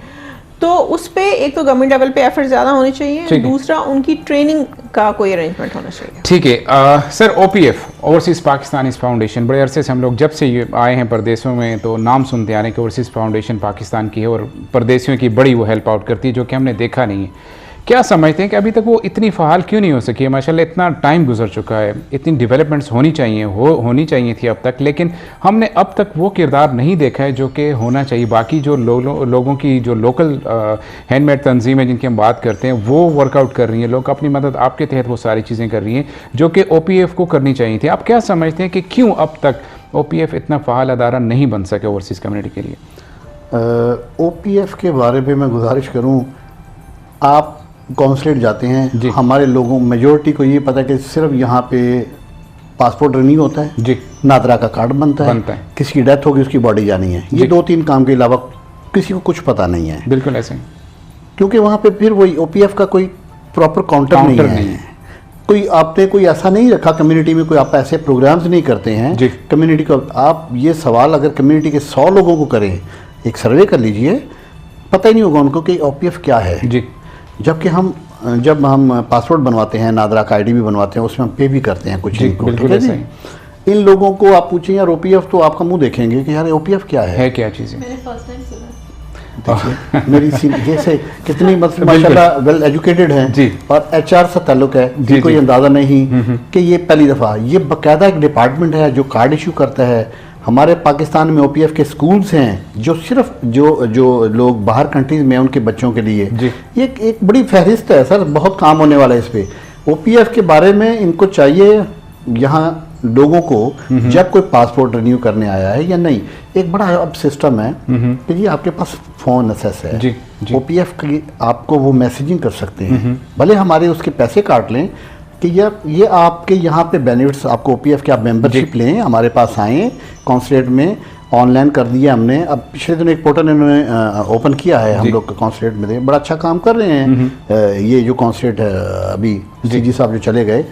तो उस पे एक तो गवर्नमेंट लेवल पे एफर्ट ज़्यादा होने चाहिए, दूसरा उनकी ट्रेनिंग का कोई अरेंजमेंट होना चाहिए। ठीक है। Sir OPF overseas Pakistanis foundation, बड़े अरसे से हम लोग जब से ये आए हैं परदेशों में तो नाम सुनते आ रहे हैं कि ओवरसीज़ फाउंडेशन पाकिस्तान की है और परदेशियों की बड़ी वो हेल्प आउट करती है, जो कि हमने देखा नहीं है। क्या समझते हैं कि अभी तक वो इतनी फ़ाल क्यों नहीं हो सकी है? माशाल्लाह इतना टाइम गुजर चुका है, इतनी डेवलपमेंट्स होनी चाहिए थी अब तक, लेकिन हमने अब तक वो किरदार नहीं देखा है जो कि होना चाहिए। बाकी जो लोगों की जो लोकल हैंडमेड तंजीम है जिनकी हम बात करते हैं वो वर्कआउट कर रही हैं, लोग अपनी मदद आपके तहत वो सारी चीज़ें कर रही हैं जो कि ओपीएफ को करनी चाहिए थी। आप क्या समझते हैं कि क्यों अब तक ओपीएफ इतना फ़ाल अदारा नहीं बन सके ओवरसीज़ कम्युनिटी के लिए? ओपीएफ के बारे में मैं गुजारिश करूं, आप कॉन्सुलेट जाते हैं, हमारे लोगों मेजोरिटी को ये पता है कि सिर्फ यहाँ पे पासपोर्ट रिन्यू होता है जी, नादरा का कार्ड बनता है, किसी की डेथ होगी उसकी बॉडी जानी है, ये 2-3 काम के अलावा किसी को कुछ पता नहीं है। बिल्कुल ऐसे, क्योंकि वहाँ पे फिर वही ओपीएफ का कोई प्रॉपर काउंटर नहीं है। कोई आपने कोई ऐसा नहीं रखा कम्युनिटी में, कोई आप ऐसे प्रोग्राम्स नहीं करते हैं कम्युनिटी को। आप ये सवाल अगर कम्युनिटी के 100 लोगों को करें, एक सर्वे कर लीजिए, पता ही नहीं होगा उनको कि ओपीएफ क्या है जी। जबकि जब हम पासपोर्ट बनवाते हैं, नादरा का आईडी भी बनवाते हैं, उसमें हम पे भी करते हैं कुछ इनको, ठीक है जी। इन लोगों को आप पूछें यार ओपीएफ, तो आपका मुंह देखेंगे कि यार ओपीएफ क्या है क्या चीज़ है। मैंने फर्स्ट टाइम सुना। मेरी जैसे कितनी माशाल्लाह वेल एजुकेटेड हैं जी, और एचआर से ताल्लुक है जी, कोई अंदाज़ा नहीं कि ये पहली दफ़ा, ये बाकायदा एक डिपार्टमेंट है जो कार्ड इशू करता है। हमारे पाकिस्तान में ओपीएफ के स्कूल्स हैं जो सिर्फ जो लोग बाहर कंट्रीज में उनके बच्चों के लिए, ये एक बड़ी फहरिस्त है सर, बहुत काम होने वाला है इस पे। ओपीएफ के बारे में इनको चाहिए यहाँ लोगों को जब कोई पासपोर्ट रिन्यू करने आया है या नहीं, एक बड़ा अब सिस्टम है कि जी आपके पास फ़ोन एक्सेस है, ओपीएफ की आपको वो मैसेजिंग कर सकते हैं, भले हमारे उसके पैसे काट लें कि ये आपके यहाँ पे बेनिफिट्स, आपको ओपीएफ की आप मेंबरशिप लें, हमारे पास आएँ, कॉन्सुलेट में ऑनलाइन कर दिया हमने। अब पिछले दिन एक पोर्टल इन्होंने ओपन किया है, हम लोग कॉन्सुलेट में बड़ा अच्छा काम कर रहे हैं। ये जो कॉन्सुलेट है अभी सीजी साहब जो चले गए,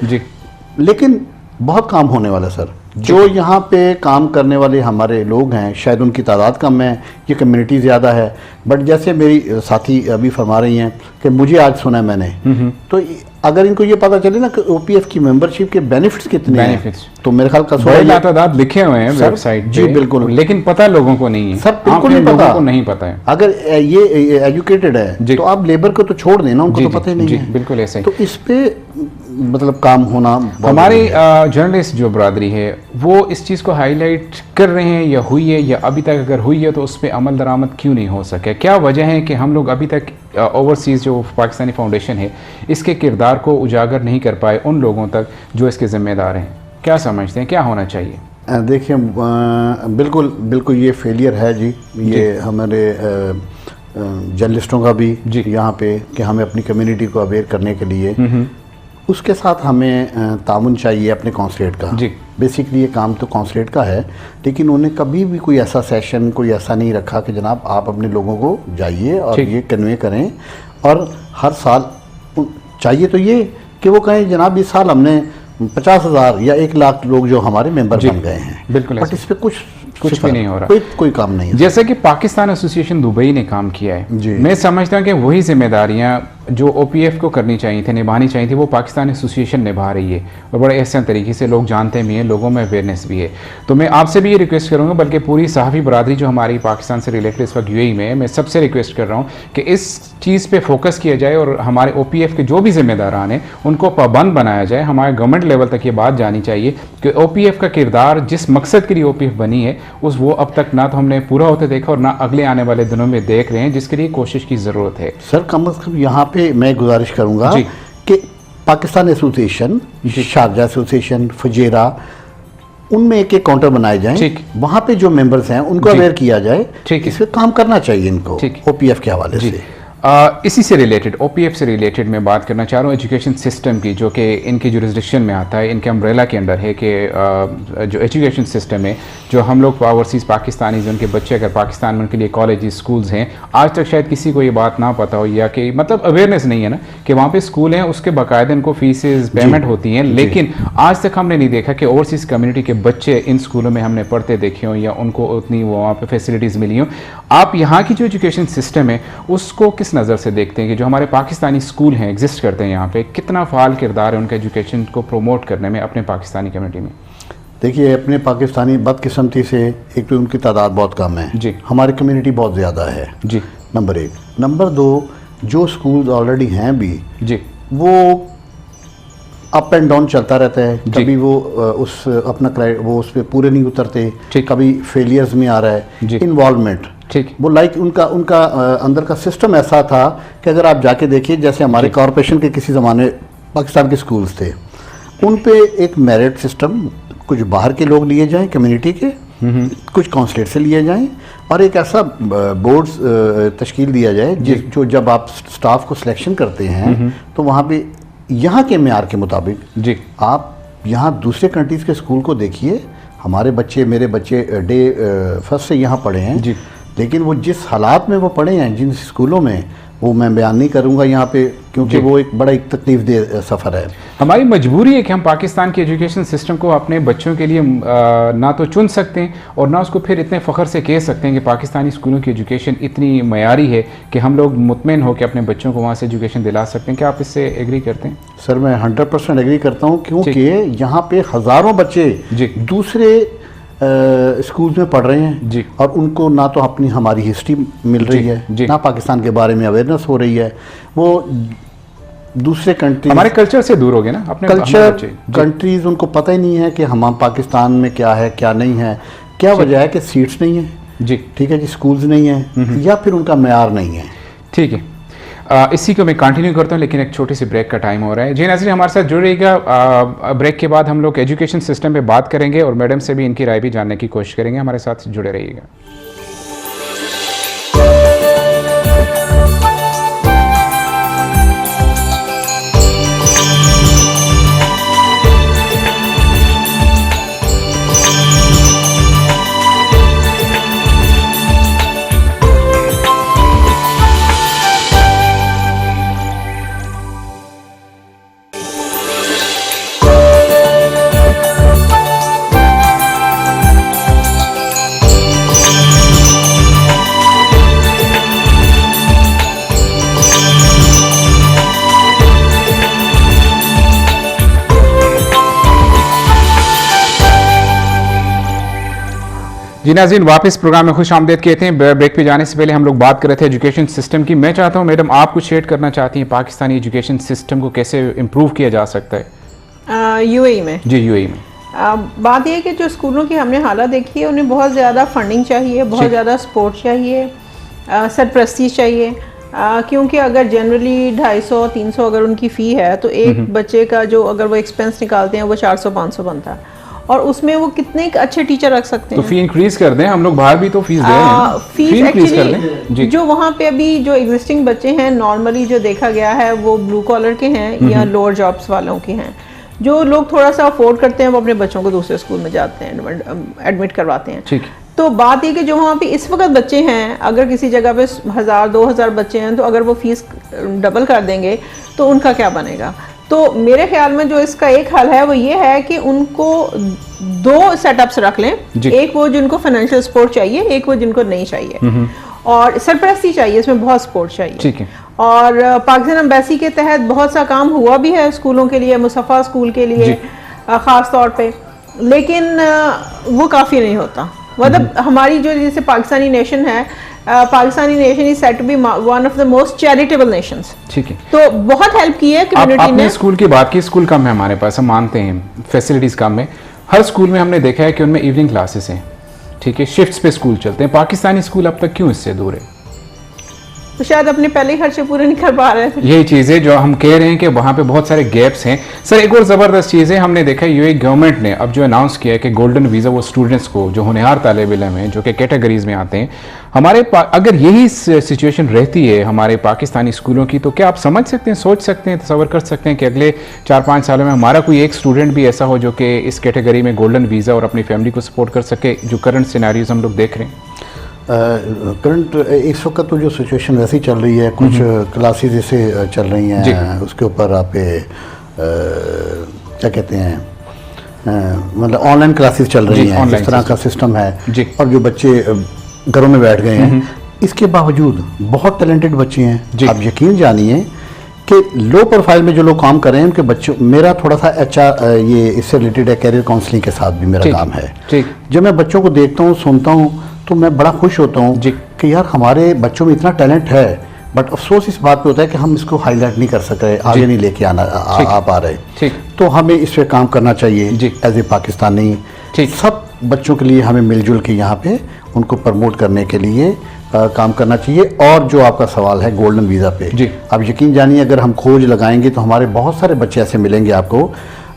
लेकिन बहुत काम होने वाला है सर। जो यहाँ पे काम करने वाले हमारे लोग हैं, शायद उनकी तादाद कम है, ये कम्युनिटी ज़्यादा है, बट जैसे मेरी साथी अभी फरमा रही हैं कि मुझे आज सुना है मैंने, तो अगर इनको ये पता चले ना कि ओपीएफ की मेंबरशिप के बेनिफिट्स कितने हैं, तो मेरे ख्याल का बड़े तादाद लिखे हुए हैं वेबसाइट जी बिल्कुल, लेकिन पता लोगों को नहीं है, सब बिल्कुल नहीं पता, नहीं पता है। अगर ये एजुकेटेड है तो आप लेबर को तो छोड़ देना, उनको तो पता ही नहीं है। बिल्कुल ऐसे ही। तो इस पे मतलब काम होना, हमारी जर्नलिस्ट जो बरादरी है वो इस चीज़ को हाईलाइट कर रहे हैं या हुई है, या अभी तक अगर हुई है तो उस पर अमल दरामद क्यों नहीं हो सके? क्या वजह है कि हम लोग अभी तक ओवरसीज़ जो पाकिस्तानी फाउंडेशन है इसके किरदार को उजागर नहीं कर पाए उन लोगों तक जो इसके ज़िम्मेदार हैं? क्या समझते हैं क्या होना चाहिए? देखिए बिल्कुल ये फेलियर है जी, ये हमारे जर्नलिस्टों का भी यहाँ पे कि हमें अपनी कम्युनिटी को अवेयर करने के लिए, उसके साथ हमें ताउन चाहिए अपने कॉन्सुलेट का। बेसिकली ये काम तो कॉन्सुलेट का है, लेकिन उन्हें कभी भी कोई ऐसा सेशन कोई ऐसा नहीं रखा कि जनाब आप अपने लोगों को जाइए और ये कन्वे करें। और हर साल चाहिए तो ये कि वो कहें जनाब इस साल हमने 50,000 या 1 लाख लोग जो हमारे मेंबर बन गए हैं, बिल्कुल, बट इस पर कुछ भी नहीं हो रहा, कोई काम नहीं है। जैसे कि पाकिस्तान एसोसिएशन दुबई ने काम किया है, मैं समझता हूँ कि वही जिम्मेदारियाँ जो ओपीएफ को करनी चाहिए थी, निभानी चाहिए थी, वो पाकिस्तान एसोसिएशन निभा रही है और बड़े ऐसे तरीके से लोग जानते भी हैं, लोगों में अवेयरनेस भी है। तो मैं आपसे भी ये रिक्वेस्ट करूँगा, बल्कि पूरी सहाफ़ी बरादरी जो हमारी पाकिस्तान से रिलेटेड इस वक्त यूएई में है, मैं सबसे रिक्वेस्ट कर रहा हूँ कि इस चीज़ पे फोकस किया जाए और हमारे ओपीएफ के जो भी जिम्मेदारान हैं उनको पाबंद बनाया जाए। हमारे गवर्नमेंट लेवल तक ये बात जानी चाहिए कि ओपीएफ का किरदार जिस मकसद के लिए ओपीएफ बनी है वो अब तक ना तो हमने पूरा होते देखा और ना अगले आने वाले दिनों में देख रहे हैं, जिसके लिए कोशिश की ज़रूरत है। सर कम अज़ कम यहाँ पे मैं गुजारिश करूँगा कि Pakistan association, Sharjah association, Fujairah, उनमें एक काउंटर बनाए जाएं, वहाँ पे जो मेंबर्स हैं उनको अवेयर किया जाए, इस पे काम करना चाहिए इनको ओपीएफ के हवाले से। इसी से रिलेटेड, OPF से रिलेटेड मैं बात करना चाह रहा हूँ एजुकेशन सिस्टम की, जो कि इनकी जुरिसडिक्शन में आता है, इनके अम्ब्रेला के अंडर है कि जो एजुकेशन सिस्टम है, जो हम लोग ओवरसीज़ पाकिस्तानीज़, उनके बच्चे अगर पाकिस्तान में उनके लिए कॉलेज स्कूल्स हैं, आज तक शायद किसी को ये बात ना पता हो, या कि मतलब अवेयरनेस नहीं है ना कि वहाँ पे स्कूल हैं, उसके बाकायदा इनको फीसेस पेमेंट होती हैं, लेकिन आज तक हमने नहीं देखा कि ओवरसीज़ कम्युनिटी के बच्चे इन स्कूलों में हमने पढ़ते देखे हों या उनको उतनी वहाँ पर फैसिलिटीज़ मिली हों। आप यहाँ की जो एजुकेशन सिस्टम है उसको किस नज़र से देखते हैं कि जो हमारे पाकिस्तानी स्कूल हैं, एग्जिस्ट करते हैं यहाँ पे, कितना फ़ाल किरदार है उनका एजुकेशन को प्रमोट करने में अपने पाकिस्तानी कम्युनिटी में? देखिए, अपने पाकिस्तानी बदकिस्मती से एक तो उनकी तादाद बहुत कम है जी, हमारी कम्युनिटी बहुत ज़्यादा है जी, नंबर 1। नंबर 2, जो स्कूल ऑलरेडी हैं भी जी, वो अप एंड डाउन चलता रहता है, कभी वो वो उस पर पूरे नहीं उतरते, कभी फेलियर्स में आ रहा है, इन्वॉल्वमेंट ठीक, वो लाइक उनका अंदर का सिस्टम ऐसा था कि अगर आप जाके देखिए, जैसे हमारे कॉरपोरेशन के किसी ज़माने पाकिस्तान के स्कूल्स थे, उन पे एक मेरिट सिस्टम, कुछ बाहर के लोग लिए जाएं कम्युनिटी के, कुछ काउंसलेट से लिए जाएं, और एक ऐसा बोर्ड तश्कील दिया जाए जो जब आप स्टाफ को सिलेक्शन करते हैं तो वहाँ पे यहाँ के मेयार के मुताबिक जी, आप यहाँ दूसरे कंट्रीज़ के स्कूल को देखिए, हमारे बच्चे, मेरे बच्चे डे फर्स्ट से यहाँ पढ़े हैं जी, लेकिन वो जिस हालात में वो पढ़े हैं जिन स्कूलों में, वो मैं बयान नहीं करूंगा यहाँ पे, क्योंकि वो एक बड़ा एक तकलीफदेह सफ़र है। हमारी मजबूरी है कि हम पाकिस्तान के एजुकेशन सिस्टम को अपने बच्चों के लिए ना तो चुन सकते हैं और ना उसको फिर इतने फ़ख्र से कह सकते हैं कि पाकिस्तानी स्कूलों की एजुकेशन इतनी मयारी है कि हम लोग मुतमईन हो कि अपने बच्चों को वहाँ से एजुकेशन दिला सकते हैं। क्या आप इससे एग्री करते हैं? सर, मैं 100% एग्री करता हूँ, क्योंकि यहाँ पे हज़ारों बच्चे दूसरे स्कूल्स में पढ़ रहे हैं जी, और उनको ना तो हमारी हिस्ट्री मिल रही है, ना पाकिस्तान के बारे में अवेयरनेस हो रही है, वो दूसरे कंट्री, हमारे कल्चर से दूर हो गए ना, अपने कल्चर कंट्रीज उनको पता ही नहीं है कि हम पाकिस्तान में क्या है क्या नहीं है। क्या वजह है कि सीट्स नहीं है जी, ठीक है जी, स्कूल्स नहीं है, या फिर उनका मेयार नहीं है। ठीक है, इसी को मैं कंटिन्यू करता हूँ, लेकिन एक छोटी सी ब्रेक का टाइम हो रहा है। जी नाज़रीन, हमारे साथ जुड़िएगा। ब्रेक के बाद हम लोग एजुकेशन सिस्टम पे बात करेंगे और मैडम से भी इनकी राय भी जानने की कोशिश करेंगे। हमारे साथ जुड़े रहिएगा। जी नाज़रीन, वापस प्रोग्राम में खुश आमदेद कहते हैं। ब्रेक पे जाने से पहले हम लोग बात कर रहे थे एजुकेशन सिस्टम की। मैं चाहता हूं मैडम, आप कुछ शेयर करना चाहती हैं पाकिस्तानी एजुकेशन सिस्टम को कैसे इम्प्रूव किया जा सकता है यूएई में? जी, यूएई में बात यह है कि जो स्कूलों की हमने हालत देखी है, उन्हें बहुत ज़्यादा फंडिंग चाहिए, बहुत ज़्यादा सपोर्ट चाहिए, सरपरस्ती चाहिए, क्योंकि अगर जनरली 250-300 अगर उनकी फ़ी है तो एक बच्चे का जो अगर वो एक्सपेंस निकालते हैं वो 400-500 बनता है, और उसमें वो कितने अच्छे टीचर रख सकते हैं। तो फी इंक्रीज कर दें, हम लोग बाहर भी तो फीस दे रहे हैं, फीस इंक्रीज कर दें। जो वहाँ पे अभी जो एग्जिस्टिंग बच्चे हैं, नॉर्मली जो देखा गया है वो ब्लू कॉलर के हैं या लोअर जॉब्स वालों के हैं। जो लोग थोड़ा सा अफोर्ड करते हैं वो अपने बच्चों को दूसरे स्कूल में जाते हैं, एडमिट करवाते हैं। ठीक। तो बात ये कि जो वहाँ पे इस वक्त बच्चे हैं, अगर किसी जगह पे 1000-2000 बच्चे हैं, तो अगर वो फीस डबल कर देंगे तो उनका क्या बनेगा? तो मेरे ख्याल में जो इसका एक हल है वो ये है कि उनको 2 सेटअप्स रख लें, एक वो जिनको फाइनेंशियल सपोर्ट चाहिए, एक वो जिनको नहीं चाहिए, और सरपरस्ती चाहिए, इसमें बहुत सपोर्ट चाहिए। ठीक है। और पाकिस्तान एम्बेसी के तहत बहुत सा काम हुआ भी है स्कूलों के लिए, मुसफ़ा स्कूल के लिए ख़ास तौर पे, लेकिन वो काफ़ी नहीं होता। मतलब हमारी जो जैसे पाकिस्तानी नेशन है, Pakistani nation is said to be one of the most charitable nations. ठीक है। तो बहुत हेल्प की है कम्युनिटी ने। स्कूल की बात की, स्कूल कम है हमारे पास, हम मानते हैं फैसिलिटीज़ कम है। हर स्कूल में हमने देखा है कि उनमें इवनिंग क्लासेस हैं, ठीक है, शिफ्ट्स पे स्कूल चलते हैं। पाकिस्तानी स्कूल अब तक क्यों इससे दूर है? तो शायद अपने पहले ही खर्चे पूरे नहीं कर पा रहे थे। यही चीज़ है जो हम कह रहे हैं कि वहाँ पे बहुत सारे गैप्स हैं। सर एक और ज़बरदस्त चीज़ है, हमने देखा यूएई गवर्नमेंट ने अब जो अनाउंस किया है कि गोल्डन वीज़ा वो स्टूडेंट्स को जो होनहार तालिब इल्म हैं जो कि कैटेगरीज में आते हैं, अगर यही सिचुएशन रहती है हमारे पाकिस्तानी स्कूलों की, तो क्या आप समझ सकते हैं, सोच सकते हैं, तसव्वुर कर सकते हैं कि अगले 4-5 सालों में हमारा कोई एक स्टूडेंट भी ऐसा हो जो कि इस कैटेगरी में गोल्डन वीज़ा और अपनी फैमिली को सपोर्ट कर सके, जो करंट सिनेरियोज हम लोग देख रहे हैं? करंट इस वक्त तो जो सिचुएशन वैसी चल रही है, कुछ क्लासेस जैसे चल रही हैं, उसके ऊपर आप क्या कहते हैं, मतलब ऑनलाइन क्लासेस चल रही हैं, इस तरह का सिस्टम है। और जो बच्चे घरों में बैठ गए हैं, इसके बावजूद बहुत टैलेंटेड बच्चे हैं। आप यकीन जानिए कि लो प्रोफाइल में जो लोग काम कर रहे हैं उनके बच्चों, मेरा थोड़ा सा HR ये इससे रिलेटेड है, कैरियर काउंसलिंग के साथ भी मेरा काम है। जब मैं बच्चों को देखता हूँ, सुनता हूँ, तो मैं बड़ा खुश होता हूँ कि यार हमारे बच्चों में इतना टैलेंट है, बट अफसोस इस बात पे होता है कि हम इसको हाईलाइट नहीं कर सक रहे, आगे नहीं लेके आ पा रहे। तो हमें इस पे काम करना चाहिए एज ए पाकिस्तानी। सब बच्चों के लिए हमें मिलजुल के यहाँ पे उनको प्रमोट करने के लिए काम करना चाहिए। और जो आपका सवाल है गोल्डन वीज़ा पे, आप यकीन जानिए अगर हम खोज लगाएंगे तो हमारे बहुत सारे बच्चे ऐसे मिलेंगे आपको,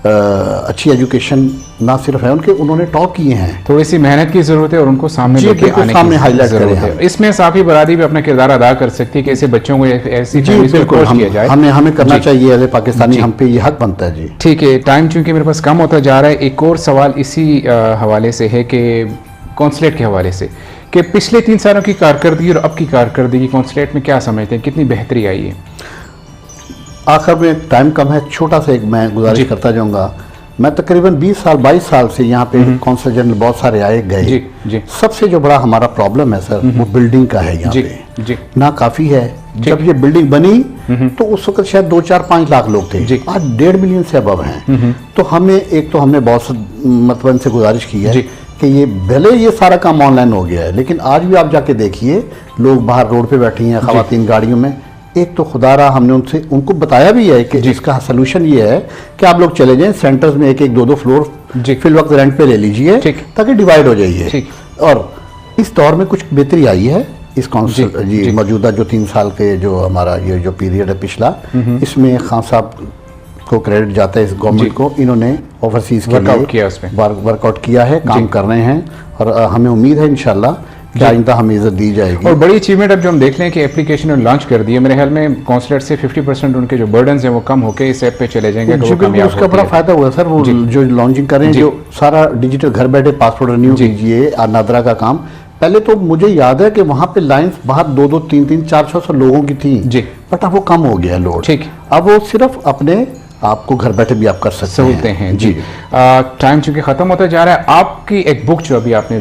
अच्छी एजुकेशन ना सिर्फ है उनके, उन्होंने टॉप किए हैं। थोड़ी सी मेहनत की जरूरत है और उनको सामने लेके आने की हाईलाइट जरूरत है। इसमें साफी बरादरी भी अपना किरदार अदा कर सकती है कि ऐसे बच्चों को ऐसी बिल्कुल किया जाए, हमें करना चाहिए एज ए पाकिस्तानी, हम पे ये हक बनता है जी। ठीक है, टाइम चूंकि मेरे पास कम होता जा रहा है, एक और सवाल इसी हवाले से है कि कौंसलेट के हवाले से, कि पिछले 3 सालों की कारकर्दगी और अब की कारकर्दगी कौंसलेट में क्या समझते हैं, कितनी बेहतरी आई है? आखिर में टाइम कम है, छोटा सा एक मैं गुजारिश करता जाऊंगा। मैं तकरीबन 20 साल 22 साल से यहाँ पे कौंसल जनरल बहुत सारे आए गए। सबसे जो बड़ा हमारा प्रॉब्लम है सर, वो बिल्डिंग का है। यहाँ पे ना काफ़ी है। जब ये बिल्डिंग बनी तो उस वक्त शायद 2-4-5 लाख लोग थे, आज 1.5 मिलियन से अबव हैं। तो हमने बहुत मतलब इनसे गुजारिश की है कि ये भले ये सारा काम ऑनलाइन हो गया है, लेकिन आज भी आप जाके देखिए लोग बाहर रोड पे बैठी हैं, खवातीन गाड़ियों में। एक तो खुदारा हमने उनको बताया भी है कि इसका सलूशन ये है कि आप लोग चले जाएं सेंटर्स में, 1-2 फ्लोर फिल वक्त रेंट पे ले लीजिए ताकि डिवाइड हो जाइए। और इस दौर में कुछ बेहतरी आई है इस काउंसिल मौजूदा जो 3 साल के जो हमारा ये जो पीरियड है पिछला, इसमें खान साहब को क्रेडिट जाता है, इस गवर्नमेंट को। इन्होंने ओवरसीज के लिए वर्कआउट किया है, काम कर रहे हैं और हमें उम्मीद है इंशाल्लाह कि आइंदा हमें इज्जत दी जाएगी। और बड़ी अचीवमेंट अब जो हम देख लें कि एप्लीकेशन लॉन्च कर दी है, मेरे ख्याल में कौंसलेट से 50% उनके जो बर्डन हैं वो कम होकर इस ऐप पे चले जाएंगे। उसका बड़ा फायदा हुआ सर, वो जो लॉन्चिंग कर रहे हैं, जो सारा डिजिटल घर बैठे पासपोर्ट रिन्यू कीजिए, नादरा का काम। पहले तो मुझे याद है कि वहाँ पे लाइन्स बाहर 2-2, 3-3, 400 लोगों की थी, बट अब वो कम हो गया लोड। अब वो सिर्फ अपने आपको घर बैठे भी आप कर सकते हैं जी। टाइम चूंकि ख़त्म होता जा रहा है, आपकी एक बुक जो अभी आपने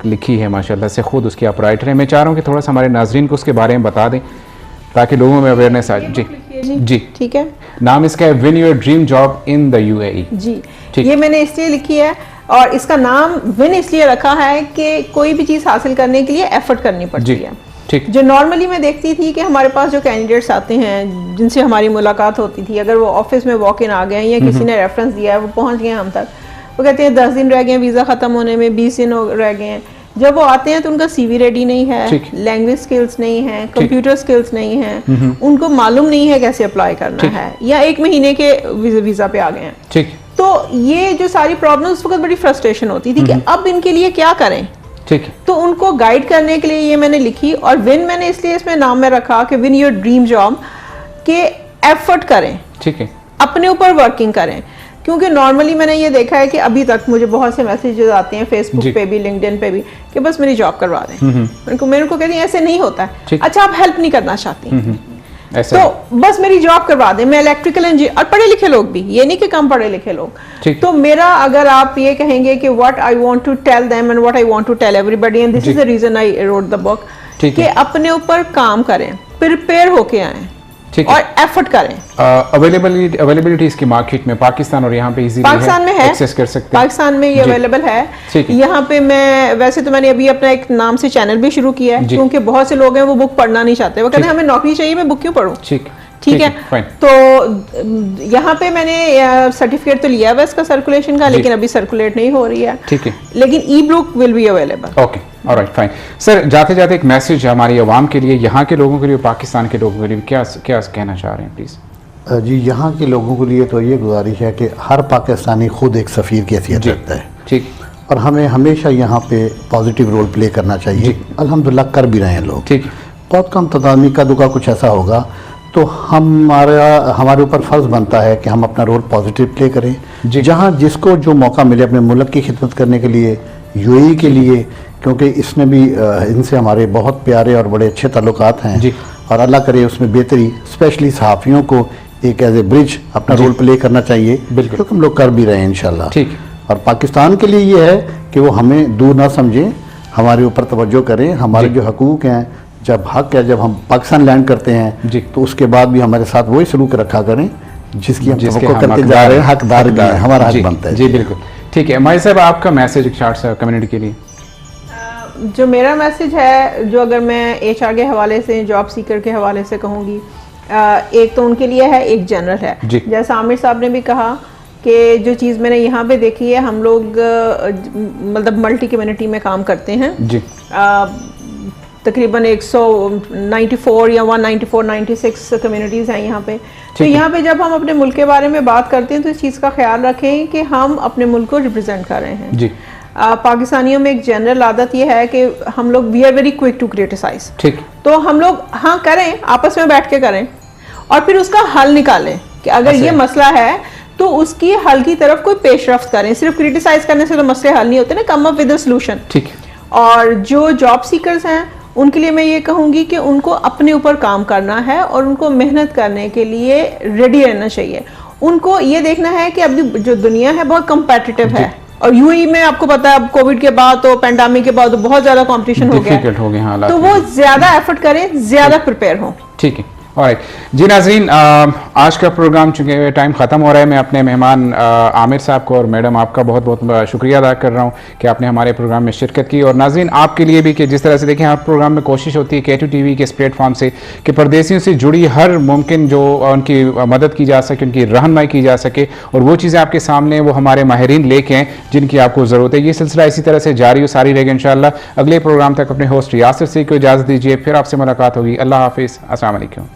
लिखी है माशाल्लाह से, खुद उसकी आप राइटर हैं, मैं चाह रहा हूँ कि थोड़ा सा हमारे नाजरीन को उसके बारे में बता दें ताकि लोगों में अवेयरनेस आ जाए। जी ठीक है। नाम इसका है win your dream job in the UAE. जी, ये मैंने इसलिए लिखी है और इसका नाम विन इसलिए रखा है कि कोई भी चीज़ हासिल करने के लिए एफर्ट करनी पड़ती है। जो नॉर्मली मैं देखती थी कि हमारे पास जो कैंडिडेट्स आते हैं जिनसे हमारी मुलाकात होती थी, अगर वो ऑफिस में वॉक इन आ गए या किसी ने रेफरेंस दिया है, वो पहुंच गए हम तक, वो कहते हैं 10 दिन रह गए वीज़ा ख़त्म होने में, 20 दिन रह गए हैं। जब वो आते हैं तो उनका CV रेडी नहीं है, लैंग्वेज स्किल्स नहीं है, कंप्यूटर स्किल्स नहीं है, उनको मालूम नहीं है कैसे अप्लाई करना है, या 1 महीने के वीज़ा पे आ गए हैं। तो ये जो सारी प्रॉब्लम, उस वक्त बड़ी फ्रस्ट्रेशन होती थी कि अब इनके लिए क्या करें। तो उनको गाइड करने के लिए ये मैंने लिखी। और विन मैंने इसलिए इसमें नाम में रखा कि विन योर ड्रीम जॉब, के एफर्ट करें, अपने ऊपर वर्किंग करें। क्योंकि नॉर्मली मैंने ये देखा है कि अभी तक मुझे बहुत से मैसेजेस आते हैं फेसबुक पे भी, लिंक्डइन पे भी, कि बस मेरी जॉब करवा दें। मेरे को कहती हैं ऐसे नहीं होता है। अच्छा, आप हेल्प नहीं करना चाहती तो बस मेरी जॉब करवा दें। मैं इलेक्ट्रिकल इंजीनियर, और पढ़े लिखे लोग भी, ये नहीं कि कम पढ़े लिखे लोग। तो मेरा, अगर आप ये कहेंगे कि what I want to tell them and what I want to tell everybody, and this is the reason I wrote the book, कि अपने ऊपर काम करें, प्रिपेयर होके आए और एफर्ट करें। अवेलेबिलिटी इसकी मार्केट में पाकिस्तान और यहाँ पे इजीली पाकिस्तान में है, एक्सेस कर सकते हैं। पाकिस्तान में ये अवेलेबल है। यहाँ पे मैं वैसे तो मैंने अभी अपना एक नाम से चैनल भी शुरू किया है, क्योंकि बहुत से लोग हैं वो बुक पढ़ना नहीं चाहते, वो कहते हैं हमें नौकरी चाहिए, मैं बुक क्यों पढूं। ठीक है। तो यहाँ पे मैंने सर्टिफिकेट तो लिया है इसका सर्कुलेशन का, लेकिन अभी सर्कुलेट नहीं हो रही है। लेकिन ई book will be available. Okay. Alright fine sir, जाते जाते एक मैसेज हमारी आवाम के लिए, यहाँ के लोगों के लिए, पाकिस्तान के लोगों के लिए क्या क्या कहना चाह रहे हैं प्लीज़? जी, यहाँ के लोगों के लिए तो ये गुजारिश है कि हर पाकिस्तानी खुद एक सफ़ीर की हैसियत रखता है, ठीक, और हमें हमेशा यहाँ पे पॉजिटिव रोल प्ले करना चाहिए। अल्हम्दुलिल्लाह कर भी रहे हैं लोग, ठीक। बहुत कम तादाद में कदू का कुछ ऐसा होगा तो हमारे ऊपर फ़र्ज़ बनता है कि हम अपना रोल पॉजिटिव प्ले करें। जहाँ जिसको जो मौका मिले अपने मुल्क की खिदमत करने के लिए, यूएई के लिए, क्योंकि इसमें भी इनसे हमारे बहुत प्यारे और बड़े अच्छे ताल्लुकात हैं, और अल्लाह करे उसमें बेहतरी, स्पेशली सहाफ़ियों को एक एज ए ब्रिज अपना रोल प्ले करना चाहिए, क्योंकि हम लोग कर भी रहे हैं इंशाल्लाह। ठीक। और पाकिस्तान के लिए ये है कि वो हमें दूर ना समझें, हमारे ऊपर तवज्जो करें, हमारे जो हकूक़ हैं, जब हक है, जब हम पाकिस्तान लैंड करते हैं तो उसके बाद भी हमारे साथ वही सलूक रखा करें जिसकी हम करते जा रहे हैं, हकदार भी हैं, हमारा हक बनता है। जी बिल्कुल, ठीक है। माही साहब, आपका मैसेज एक शॉर्ट सा कम्युनिटी के लिए? जो मेरा मैसेज है, जो अगर मैं एचआर के हवाले से, जॉब सीकर के हवाले से कहूँगी, एक तो उनके लिए है, एक जनरल है। जैसा आमिर साहब ने भी कहा कि जो चीज़ मैंने यहाँ पे देखी है, हम लोग मतलब मल्टी कम्युनिटी में काम करते हैं जी। तकरीबन 194 या 196 कम्युनिटीज़ हैं यहाँ पे। तो यहाँ पे जब हम अपने मुल्क के बारे में बात करते हैं तो इस चीज़ का ख्याल रखें कि हम अपने मुल्क को रिप्रेजेंट कर रहे हैं जी। पाकिस्तानियों में एक जनरल आदत ये है कि हम लोग we are very quick to criticise, ठीक। तो हम लोग हाँ करें, आपस में बैठ के करें और फिर उसका हल निकालें कि अगर ये मसला है तो उसकी हल की तरफ कोई पेशरफ्त करें। सिर्फ क्रिटिसाइज करने से तो मसले हल नहीं होते ना, come up with a solution, ठीक। और जो जॉब सीकर्स हैं उनके लिए मैं ये कहूँगी कि उनको अपने ऊपर काम करना है और उनको मेहनत करने के लिए रेडी रहना चाहिए। उनको ये देखना है कि अभी जो दुनिया है बहुत कम्पेटिटिव है, और यूएई में आपको पता है कोविड के बाद तो पैंडेमिक के बाद तो बहुत ज़्यादा कंपटीशन हो गया, तो वो ज़्यादा एफर्ट करें, ज़्यादा प्रिपेयर हों, ठीक है। ऑलराइट जी नाज़रीन, आज का प्रोग्राम चूँकि टाइम ख़त्म हो रहा है, मैं अपने मेहमान आमिर साहब को और मैडम आपका बहुत बहुत शुक्रिया अदा कर रहा हूँ कि आपने हमारे प्रोग्राम में शिरकत की। और नाज़रीन, आपके लिए भी कि जिस तरह से देखें, हर प्रोग्राम में कोशिश होती है K2 TV के इस प्लेटफॉर्म से कि परदेसियों से जुड़ी हर मुमकिन जो उनकी मदद की जा सके, उनकी रहनुमाई की जा सके, और वो चीज़ें आपके सामने वो हमारे माहिरीन लेके आएँ जिनकी आपको ज़रूरत है। ये सिलसिला इसी तरह से जारी और सारी रहेगा इंशाअल्लाह। अगले प्रोग्राम तक अपने होस्ट यासिर से को इजाज़त दीजिए, फिर आपसे मुलाकात होगी। अल्लाह हाफिज़, अस्सलाम वालेकुम।